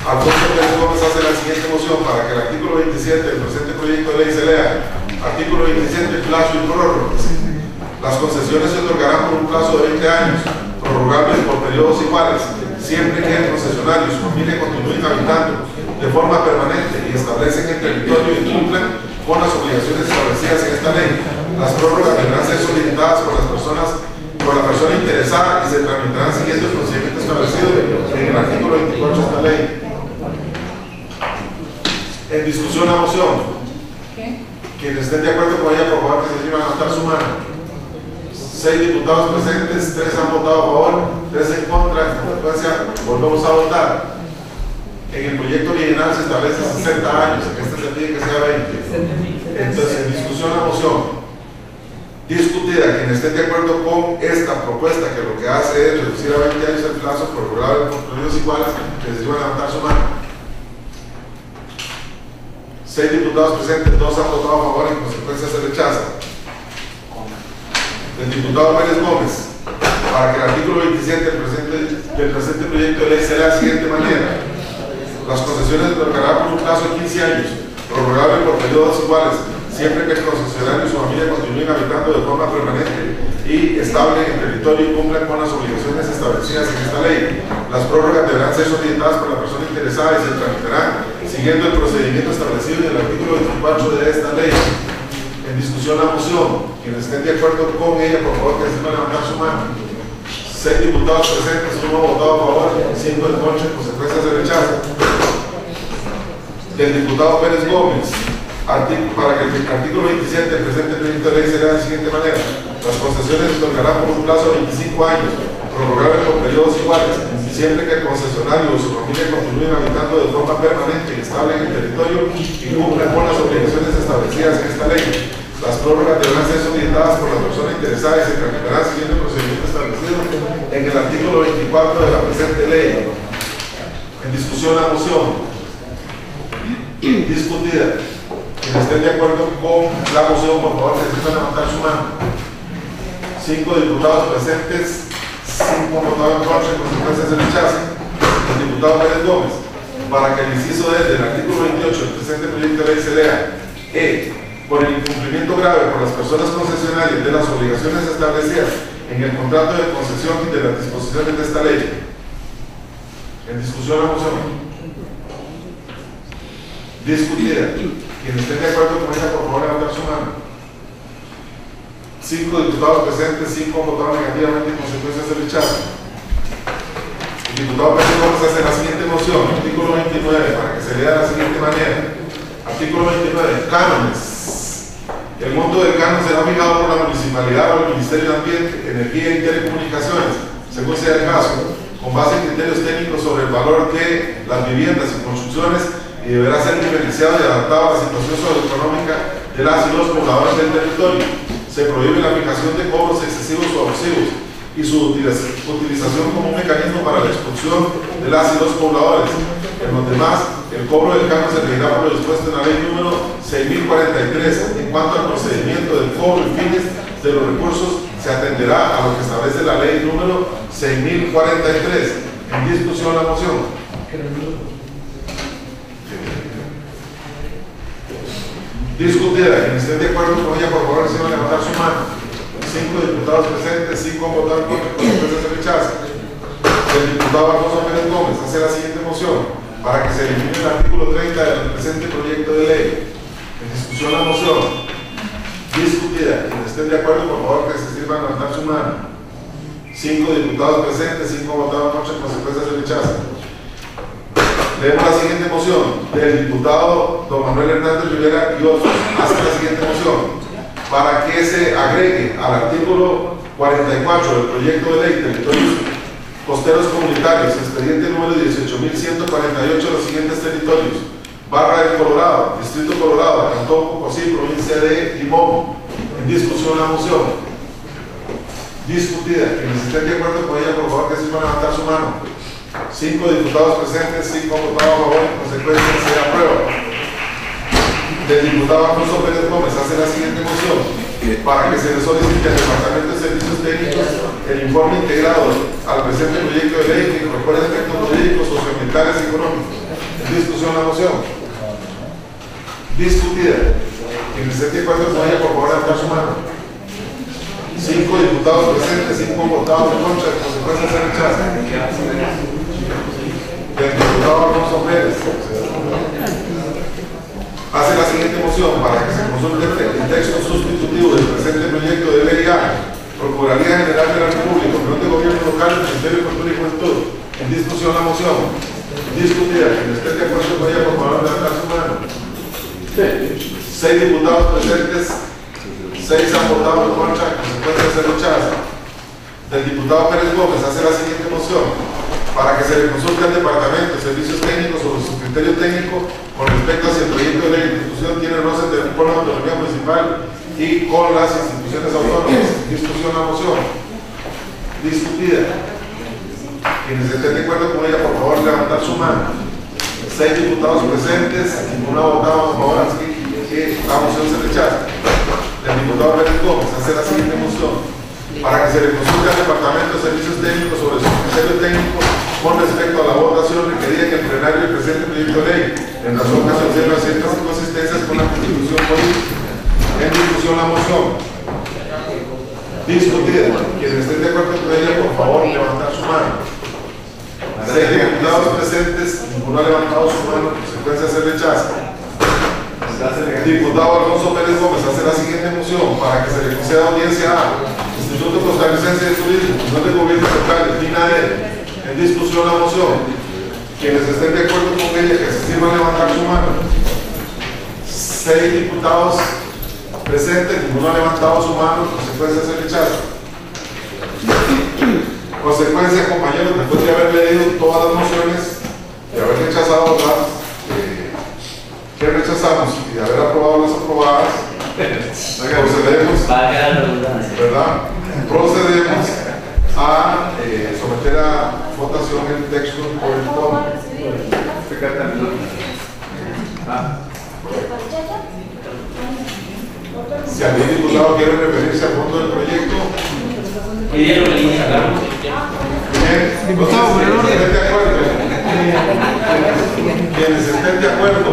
Alfonso Pérez Gómez hace la siguiente moción para que el artículo 27 del presente proyecto de ley se lea. Artículo 27, plazo y prórroga. Las concesiones se otorgarán por un plazo de 20 años, prorrogables por periodos iguales, siempre que el concesionario y su familia continúen habitando de forma permanente y establecen el territorio y cumplan con las obligaciones establecidas en esta ley. Las prórrogas deberán ser solicitadas por la persona interesada y se tramitarán siguiendo el procedimiento establecido en el artículo 24 de esta ley. En discusión la moción. Quienes estén de acuerdo con ella, por favor, que se lleven a levantar su mano. 6 diputados presentes, 3 han votado a favor, 3 en contra. En consecuencia, volvemos a votar. En el proyecto original se establece 60 años, en este se pide que sea 20. Entonces, en discusión la moción. Discutida, quienes estén de acuerdo con esta propuesta, que lo que hace es reducir a 20 años el plazo prorrogable por periodos iguales, que se lleven a levantar su mano. 6 diputados presentes, 2 han votado a favor, en consecuencia se rechaza. El diputado Pérez Gómez, para que el artículo 27 del presente proyecto de ley sea de la siguiente manera. Las concesiones se otorgarán por un plazo de 15 años, prorrogable por periodos iguales, siempre que el concesionario y su familia continúen habitando de forma permanente y estable en el territorio y cumplan con las obligaciones establecidas en esta ley. Las prórrogas deberán ser solicitadas por la persona interesada y se tramitarán siguiendo el procedimiento establecido en el artículo 24 de esta ley. En discusión la moción. Quienes estén de acuerdo con ella, por favor, que se van a levantar su mano. 6 diputados presentes, 1 ha votado a favor, 5 en contra, en consecuencia se rechaza. Del diputado Pérez Gómez, para que el artículo 27 del presente proyecto de ley se lea de la siguiente manera. Las concesiones se otorgarán por un plazo de 25 años, prorrogables por periodos iguales, siempre que el concesionario o su familia continúen habitando de forma permanente y estable en el territorio y cumplan con las obligaciones establecidas en esta ley. Las prórrogas deberán ser solicitadas por la persona interesada y se tramitarán siguiendo el procedimiento establecido en el artículo 24 de la presente ley. En discusión la moción. Discutida. Quienes estén de acuerdo con la moción, por favor, necesitan levantar su mano. 5 diputados presentes, 5 votados en contra, en consecuencia se rechaza. El diputado Pérez Gómez, para que el inciso del artículo 28 del presente proyecto de ley se lea. Por el incumplimiento grave por las personas concesionarias de las obligaciones establecidas en el contrato de concesión y de las disposiciones de esta ley. En discusión la moción. Discutida. Quienes estén de acuerdo con ella, por favor, levantar su mano. 5 diputados presentes, 5 votaron negativamente, en consecuencia se rechaza. El diputado Pérez Gómez hace la siguiente moción, artículo 29, para que se lea de la siguiente manera. Artículo 29, cánones. El monto del canon será fijado por la municipalidad o el Ministerio de Ambiente, Energía y Telecomunicaciones, según sea el caso, con base en criterios técnicos sobre el valor de las viviendas y construcciones, y deberá ser diferenciado y adaptado a la situación socioeconómica de las y los pobladores del territorio. Se prohíbe la fijación de cobros excesivos o abusivos y su utilización como un mecanismo para la expulsión de las y los pobladores. En los demás, el cobro del canon se regirá por lo dispuesto en la ley número 6043. En cuanto al procedimiento del cobro y fines de los recursos, se atenderá a lo que establece la ley número 6043. En discusión la moción. Discutida. Quienes estén de acuerdo con ella, por favor, se van a levantar su mano. 5 diputados presentes, 5 han votado en contra, con consecuencia se rechaza. El diputado Alfonso Pérez Gómez hace la siguiente moción para que se elimine el artículo 30 del presente proyecto de ley. En discusión la moción. Discutida. Quienes estén de acuerdo, por favor, que se sirvan a levantar su mano. 5 diputados presentes, 5 votados en contra, en consecuencia se rechaza. Leemos la siguiente moción del diputado don Manuel Hernández Rivera y otros. Hace la siguiente moción para que se agregue al artículo 44 del proyecto de ley Territorios Costeros Comunitarios, expediente número 18.148, los siguientes territorios: Barra del Colorado, Distrito Colorado, Cantón Pocosí, provincia de Limón. En discusión la moción. Discutida. Quienes estén de acuerdo con ella, por favor, que se van a levantar su mano. 5 diputados presentes, 5 votados a favor, en consecuencia se aprueba. Del diputado Alfonso Pérez Gómez hace la siguiente moción para que se le solicite al Departamento de Servicios Técnicos el informe integrado al presente proyecto de ley que incorpora efectos jurídicos, socioambientales y económicos. En discusión la moción. Discutida. Quien esté de acuerdo con ella, por favor, levantar su mano. 5 diputados presentes, 5 votados en contra, en consecuencia se rechaza. Del diputado Alfonso Pérez hace la siguiente moción para que se consulte el texto sustitutivo del presente proyecto de ley A, Procuraduría General de la República, Unión de Gobierno Local, Ministerio de Cultura y Juventud. En discusión la moción. Discutida. Quien esté de acuerdo con ella, por favor, levantar su mano. 6 diputados presentes, 6 han votado en contra, en consecuencia se rechaza. Del diputado Pérez Gómez hace la siguiente moción para que se le consulte al Departamento de Servicios Técnicos sobre su criterio técnico con respecto a si el proyecto de ley de institución tiene roces con la autonomía municipal y con las instituciones autónomas. Discusión la moción. Discutida. Quienes estén de acuerdo con ella, por favor, levantar su mano. 6 diputados presentes, ninguno ha votado a favor, así que la moción se rechaza. El diputado Pérez Gómez hace la siguiente moción para que se le consulte al Departamento de Servicios Técnicos sobre su criterio técnico con respecto a la votación requerida en el plenario del presente proyecto de ley, en razón que se observan ciertas inconsistencias con la Constitución política. En discusión la moción. Discutida. Quienes estén de acuerdo con ella, por favor, levantar su mano. 6 diputados presentes, ninguno ha levantado su mano, en consecuencia se rechaza. El diputado Alfonso Pérez Gómez hace la siguiente moción para que se le conceda audiencia a Instituto Costarricense de Turismo, Unión de Gobierno Local, INAE. En discusión la moción. Quienes estén de acuerdo con ella, que se sirvan a levantar su mano. 6 diputados presentes, ninguno ha levantado su mano, en consecuencia se rechaza. Consecuencia, compañeros, después de haber leído todas las mociones, de haber rechazado las que rechazamos y de haber aprobado las aprobadas, procedemos, ¿verdad? Procedemos a someter a votación el texto por el fondo. Si algún diputado quiere referirse al fondo del proyecto, diputado, quienes estén de acuerdo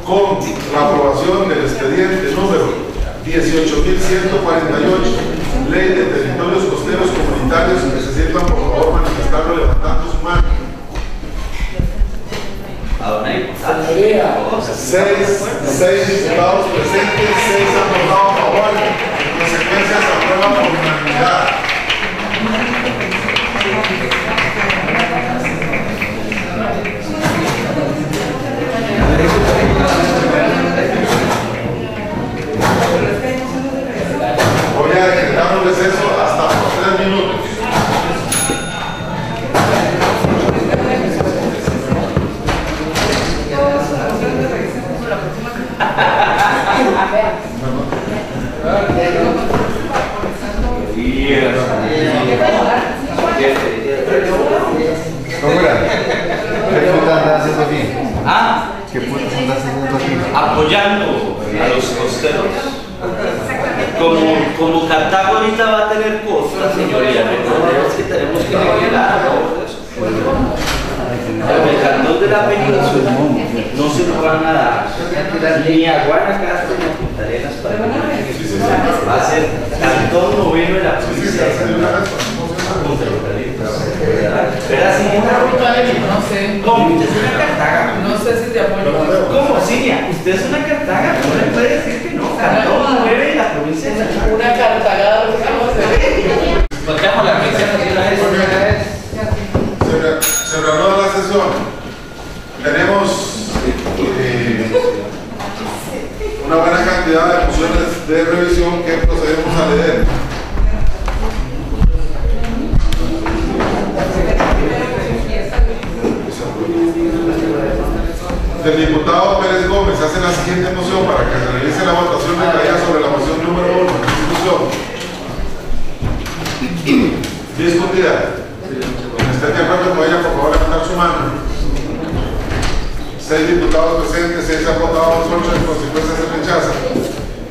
con la aprobación del expediente número 18.148, Ley de Territorios Costeros Comunitarios, que se sientan por favor manifestarlo levantando su mano. 6 diputados presentes, 6 han votado a favor, en consecuencia se aprueba por unanimidad. Voy a decretar un receso hasta por 3 minutos. ¿Qué putas andas haciendo aquí? Apoyando a los costeros. Como Cartago ahorita va a tener costas, señoría, recordemos que tenemos que regular a favor de eso. Los mercados de la península no se nos van a dar ni a Guanacaste ni a Punta Arenas para que va a ser cantón noveno de la provincia de San Luis. Pero así no sé. ¿Cómo? Usted es una Cartaga. No sé si te apoyo. ¿Cómo, Siria? Usted es una Cartaga. No le puede decir que no. Cantón noveno de la provincia de San Luis. Una cartagada, lo que vamos a hacer. Volteamos la mesa, Se reanuda la sesión. Tenemos una buena cantidad de mociones de revisión que procedemos a leer. El diputado Pérez Gómez hace la siguiente moción para que se realice la votación recaída sobre la moción número 1 en discusión. Discutida. Quien esté de acuerdo con ella, por favor, levantar su mano. 6 6 diputados presentes, 6 han votado en contra, en consecuencia se rechaza.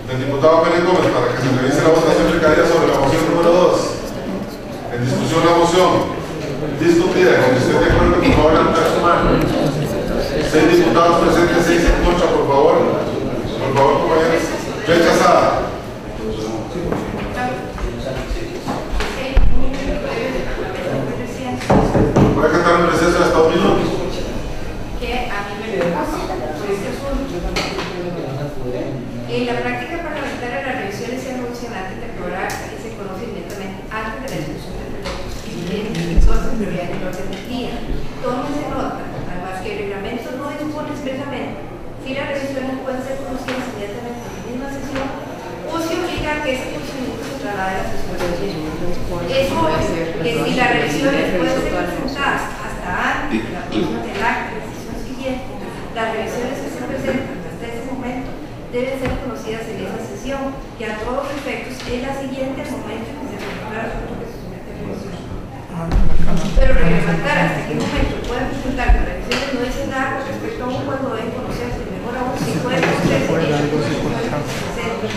El diputado Pérez Gómez, para que se revise la votación recaída sobre la moción número 2. En discusión la moción. Discutida. Con usted de acuerdo, por favor, levantar su mano. 6 diputados presentes, 6 en contra, por favor. Por favor, compañeros. Rechazada. Voy a cantar un receso hasta 2 minutos. Que a mí me preocupa por este asunto. En la práctica parlamentaria, las revisiones se anuncian antes de aprobar y se conocen inmediatamente antes de la discusión del proyecto y tienen cosas prioridad en el orden del día. Tómense nota, además que el reglamento no dispone expresamente si las revisiones pueden ser conocidas inmediatamente en la misma sesión o si obliga a que ese procedimiento se traslade a la sesión de sesión. Es obvio que si las revisiones pueden ser presentadas hasta antes de la próxima del acta de la sesión siguiente, las revisiones que se presentan hasta ese momento deben ser conocidas en esa sesión, que a todos los efectos es la siguiente al momento en que se presenta el asunto que se somete a revisión. Pero reglamentar hasta qué momento pueden presentar las revisiones no dice nada con respecto a un cuando deben conocerse, mejor aún si pueden conocerse en esa sesión.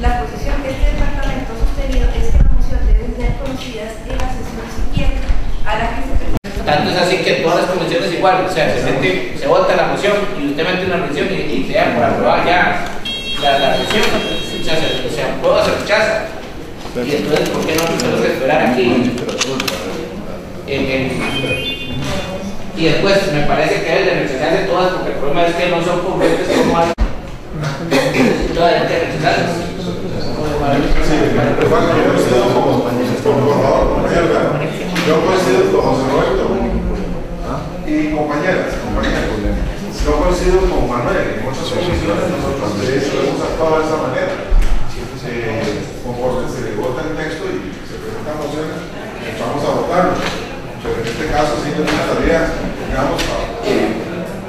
La posición que este departamento ha sostenido es que la moción deben ser conocidas en la sesión siguiente a la que se presenta. Tanto es así que todas las comisiones igual, o sea, se vota la moción y usted mete una revisión y se da por aprobar ya la revisión, o sea, se aprueba o se rechaza. Y entonces, ¿por qué no tenemos que esperar aquí? Y después, me parece que deben de rechazarse todas, porque el problema es que no son congruentes como hay. Todavía hay que rechazarlas. Yo coincido con José Roberto y compañeras. Yo coincido con Manuel. En muchas comisiones nosotros de hecho hemos actuado de esa manera. Conforme se vota el texto y se presentan mociones, vamos a votarlo. Pero en este caso sí es una tarea, digamos,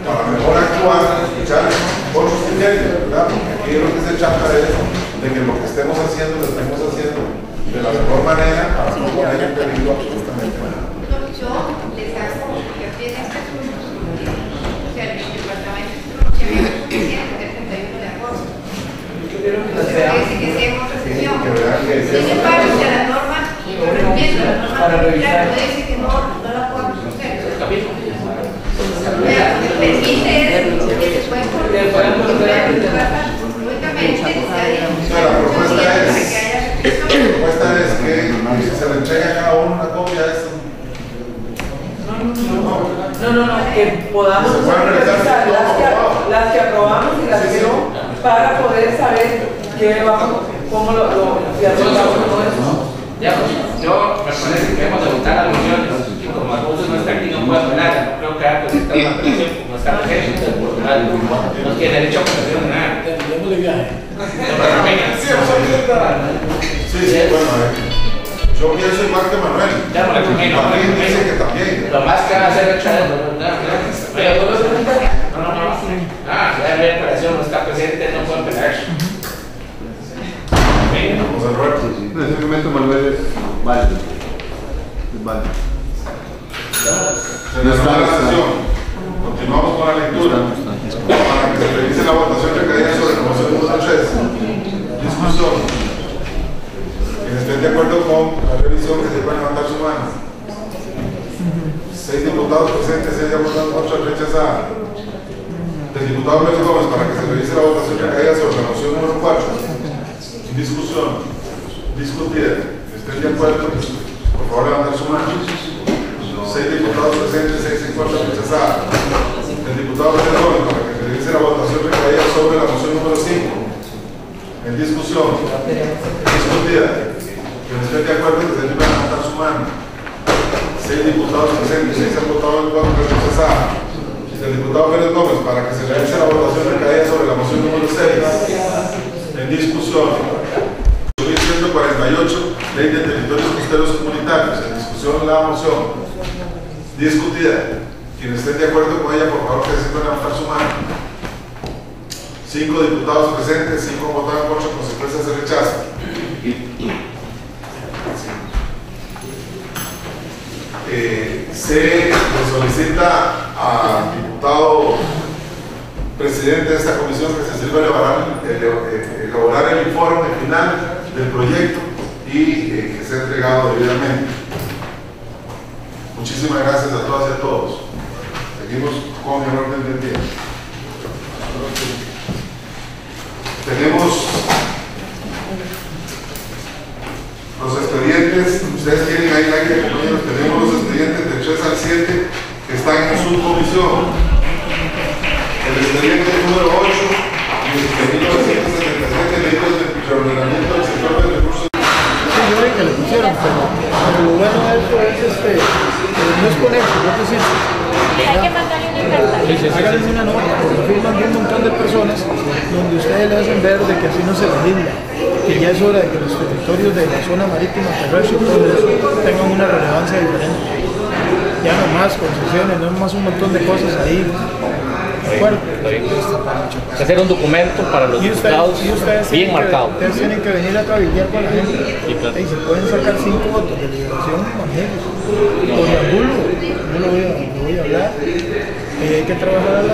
para mejor actuar, escuchar otros criterios, ¿verdad? Porque aquí lo que se trata es de que lo que estemos haciendo lo estemos haciendo de la mejor manera para no poner en peligro absolutamente nada. Yo les hago que en este asunto, o sea, el departamento se pronunciaría el 31 de agosto. Parece que sea otra sesión. Sin embargo, si a la norma, viendo la norma particular, puede decir que no la podamos hacer. Permite que se pueden únicamente, la propuesta es que se le entregue a cada uno una copia de esto. No, que podamos revisar las que aprobamos y las que no, para poder saber qué vamos, cómo lo Ya, yo me parece que hemos de votar las mociones y como Alfonso no está aquí no puede apelar, no creo que haya presentado una apelación como está presente, no tiene derecho a apelación de nada. Sí, bueno, yo pienso igual que Manuel. También dice que también. Lo más que va a hacer es echar pero no. Ya la apelación no está presente, no puede apelar. José Roberto. En ese momento Manuel es válido. Es válido. Se les da la sesión. Continuamos con la lectura. Para que se revise la votación recaída sobre la moción número 3. Discusión. Quienes estén de acuerdo con la revisión, que se pueden levantar su mano. 6 diputados presentes, 6 han votado contra, rechazada. Del diputado Pérez Gómez, para que se revise la votación recaída sobre la moción número 4. Discusión. Discutida. ¿Estén de acuerdo? Por favor, levantar su mano. 6 diputados presentes, 6 en contra, rechazada. El diputado Pérez Gómez, para que se revise la votación recaída sobre la moción número 5. En discusión. Discutida. Quienes estén de acuerdo, que se deben levantar su mano. 6 diputados presentes, 6 han votado en contra, rechazada. El diputado Pérez Gómez, para que se revise la votación recaída sobre la moción número 6. En discusión, 148, Ley de Territorios Costeros Comunitarios. En discusión la moción. Discutida. Quienes estén de acuerdo con ella, por favor, que se puedan levantar su mano. 5 diputados presentes, 5 votaron en contra, en consecuencia se rechaza. se le solicita al diputado presidente de esta comisión, que se sirva elaborar el informe final del proyecto y que sea entregado debidamente. Muchísimas gracias a todas y a todos. Seguimos con el orden del día. Tenemos los expedientes, ustedes tienen ahí la guía, compañeros, tenemos los expedientes de 3 al 7 que están en subcomisión. El expediente número 8 y el de 1977, leyes de reordenamiento del sector de recursos. Sí, yo vi que le pusieron, pero lo bueno de esto es no es con esto, no te sientes. Hay que mandarle una carta. Háganle una nota, porque firman un montón de personas donde ustedes le hacen ver de que así no se legisla, que ya es hora de que los territorios de la zona marítima, terrestre y todo eso tengan una relevancia diferente. Ya no más concesiones, no más un montón de cosas ahí. ¿De acuerdo? Hacer un documento para los diputados bien marcado. Ustedes tienen que venir a cabildear con la gente. Sí, claro. Y se pueden sacar 5 votos de liberación con ellos. Con Angulo, yo lo voy a hablar. Hay que trabajar a la...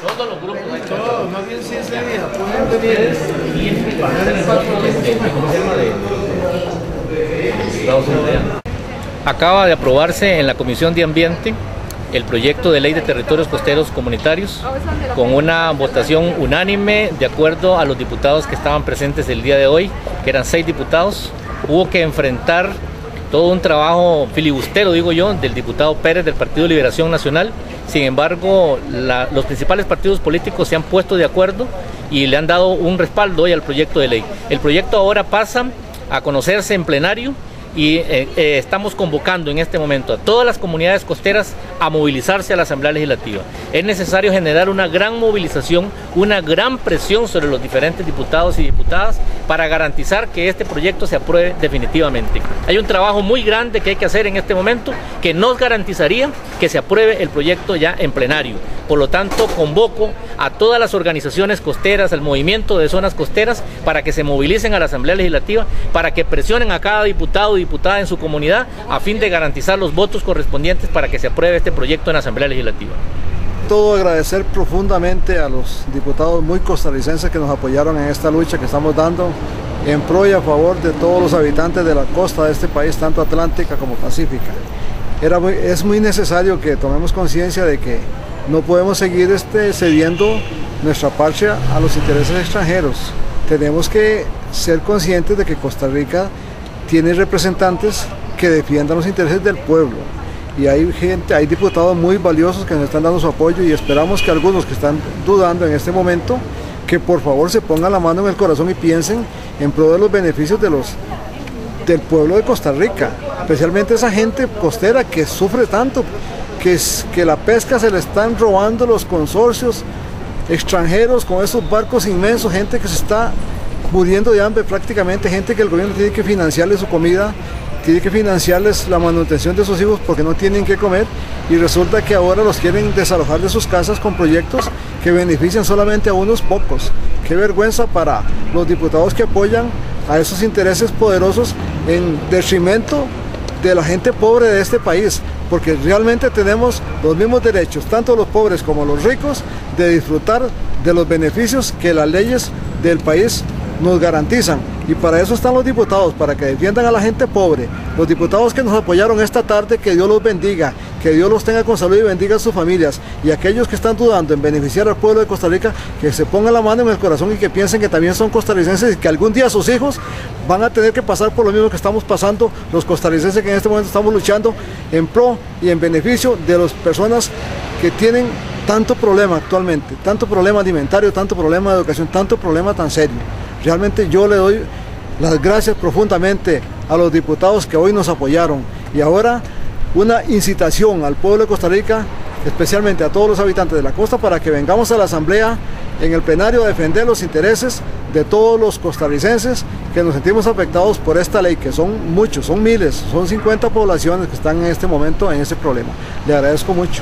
Todos los grupos. Todos, más bien si es de vida, pueden venir y pagar el paso Acaba de aprobarse en la Comisión de Ambiente el proyecto de ley de territorios costeros comunitarios con una votación unánime de acuerdo a los diputados que estaban presentes el día de hoy, que eran 6 diputados. Hubo que enfrentar todo un trabajo filibustero, digo yo, del diputado Pérez del Partido Liberación Nacional. Sin embargo, los principales partidos políticos se han puesto de acuerdo y le han dado un respaldo hoy al proyecto de ley. El proyecto ahora pasa a conocerse en plenario y estamos convocando en este momento a todas las comunidades costeras a movilizarse a la Asamblea Legislativa. Es necesario generar una gran movilización, una gran presión sobre los diferentes diputados y diputadas para garantizar que este proyecto se apruebe definitivamente. Hay un trabajo muy grande que hay que hacer en este momento que nos garantizaría que se apruebe el proyecto ya en plenario. Por lo tanto, convoco a todas las organizaciones costeras, al movimiento de zonas costeras, para que se movilicen a la Asamblea Legislativa, para que presionen a cada diputado y diputada en su comunidad a fin de garantizar los votos correspondientes para que se apruebe este proyecto en la Asamblea Legislativa. Todo agradecer profundamente a los diputados muy costarricenses que nos apoyaron en esta lucha que estamos dando en pro y a favor de todos los habitantes de la costa de este país, tanto atlántica como pacífica. Es muy necesario que tomemos conciencia de que no podemos seguir cediendo nuestra patria a los intereses extranjeros. Tenemos que ser conscientes de que Costa Rica tiene representantes que defiendan los intereses del pueblo. Y hay diputados muy valiosos que nos están dando su apoyo y esperamos que algunos que están dudando en este momento, que por favor se pongan la mano en el corazón y piensen en pro de los beneficios del pueblo de Costa Rica, especialmente esa gente costera que sufre tanto, que la pesca se le están robando los consorcios extranjeros con esos barcos inmensos, gente que se está muriendo de hambre prácticamente, gente que el gobierno tiene que financiarle su comida, tiene que financiarles la manutención de sus hijos porque no tienen que comer, y resulta que ahora los quieren desalojar de sus casas con proyectos que benefician solamente a unos pocos. Qué vergüenza para los diputados que apoyan a esos intereses poderosos en detrimento de la gente pobre de este país, porque realmente tenemos los mismos derechos, tanto los pobres como los ricos, de disfrutar de los beneficios que las leyes del país nos garantizan. Y para eso están los diputados, para que defiendan a la gente pobre. Los diputados que nos apoyaron esta tarde, que Dios los bendiga, que Dios los tenga con salud y bendiga a sus familias. Y aquellos que están dudando en beneficiar al pueblo de Costa Rica, que se pongan la mano en el corazón y que piensen que también son costarricenses y que algún día sus hijos van a tener que pasar por lo mismo que estamos pasando los costarricenses, que en este momento estamos luchando en pro y en beneficio de las personas que tienen tanto problema actualmente, tanto problema alimentario, tanto problema de educación, tanto problema tan serio. Realmente yo le doy las gracias profundamente a los diputados que hoy nos apoyaron, y ahora una incitación al pueblo de Costa Rica, especialmente a todos los habitantes de la costa, para que vengamos a la Asamblea en el plenario a defender los intereses de todos los costarricenses que nos sentimos afectados por esta ley, que son muchos, son miles, son 50 poblaciones que están en este momento en ese problema. Le agradezco mucho.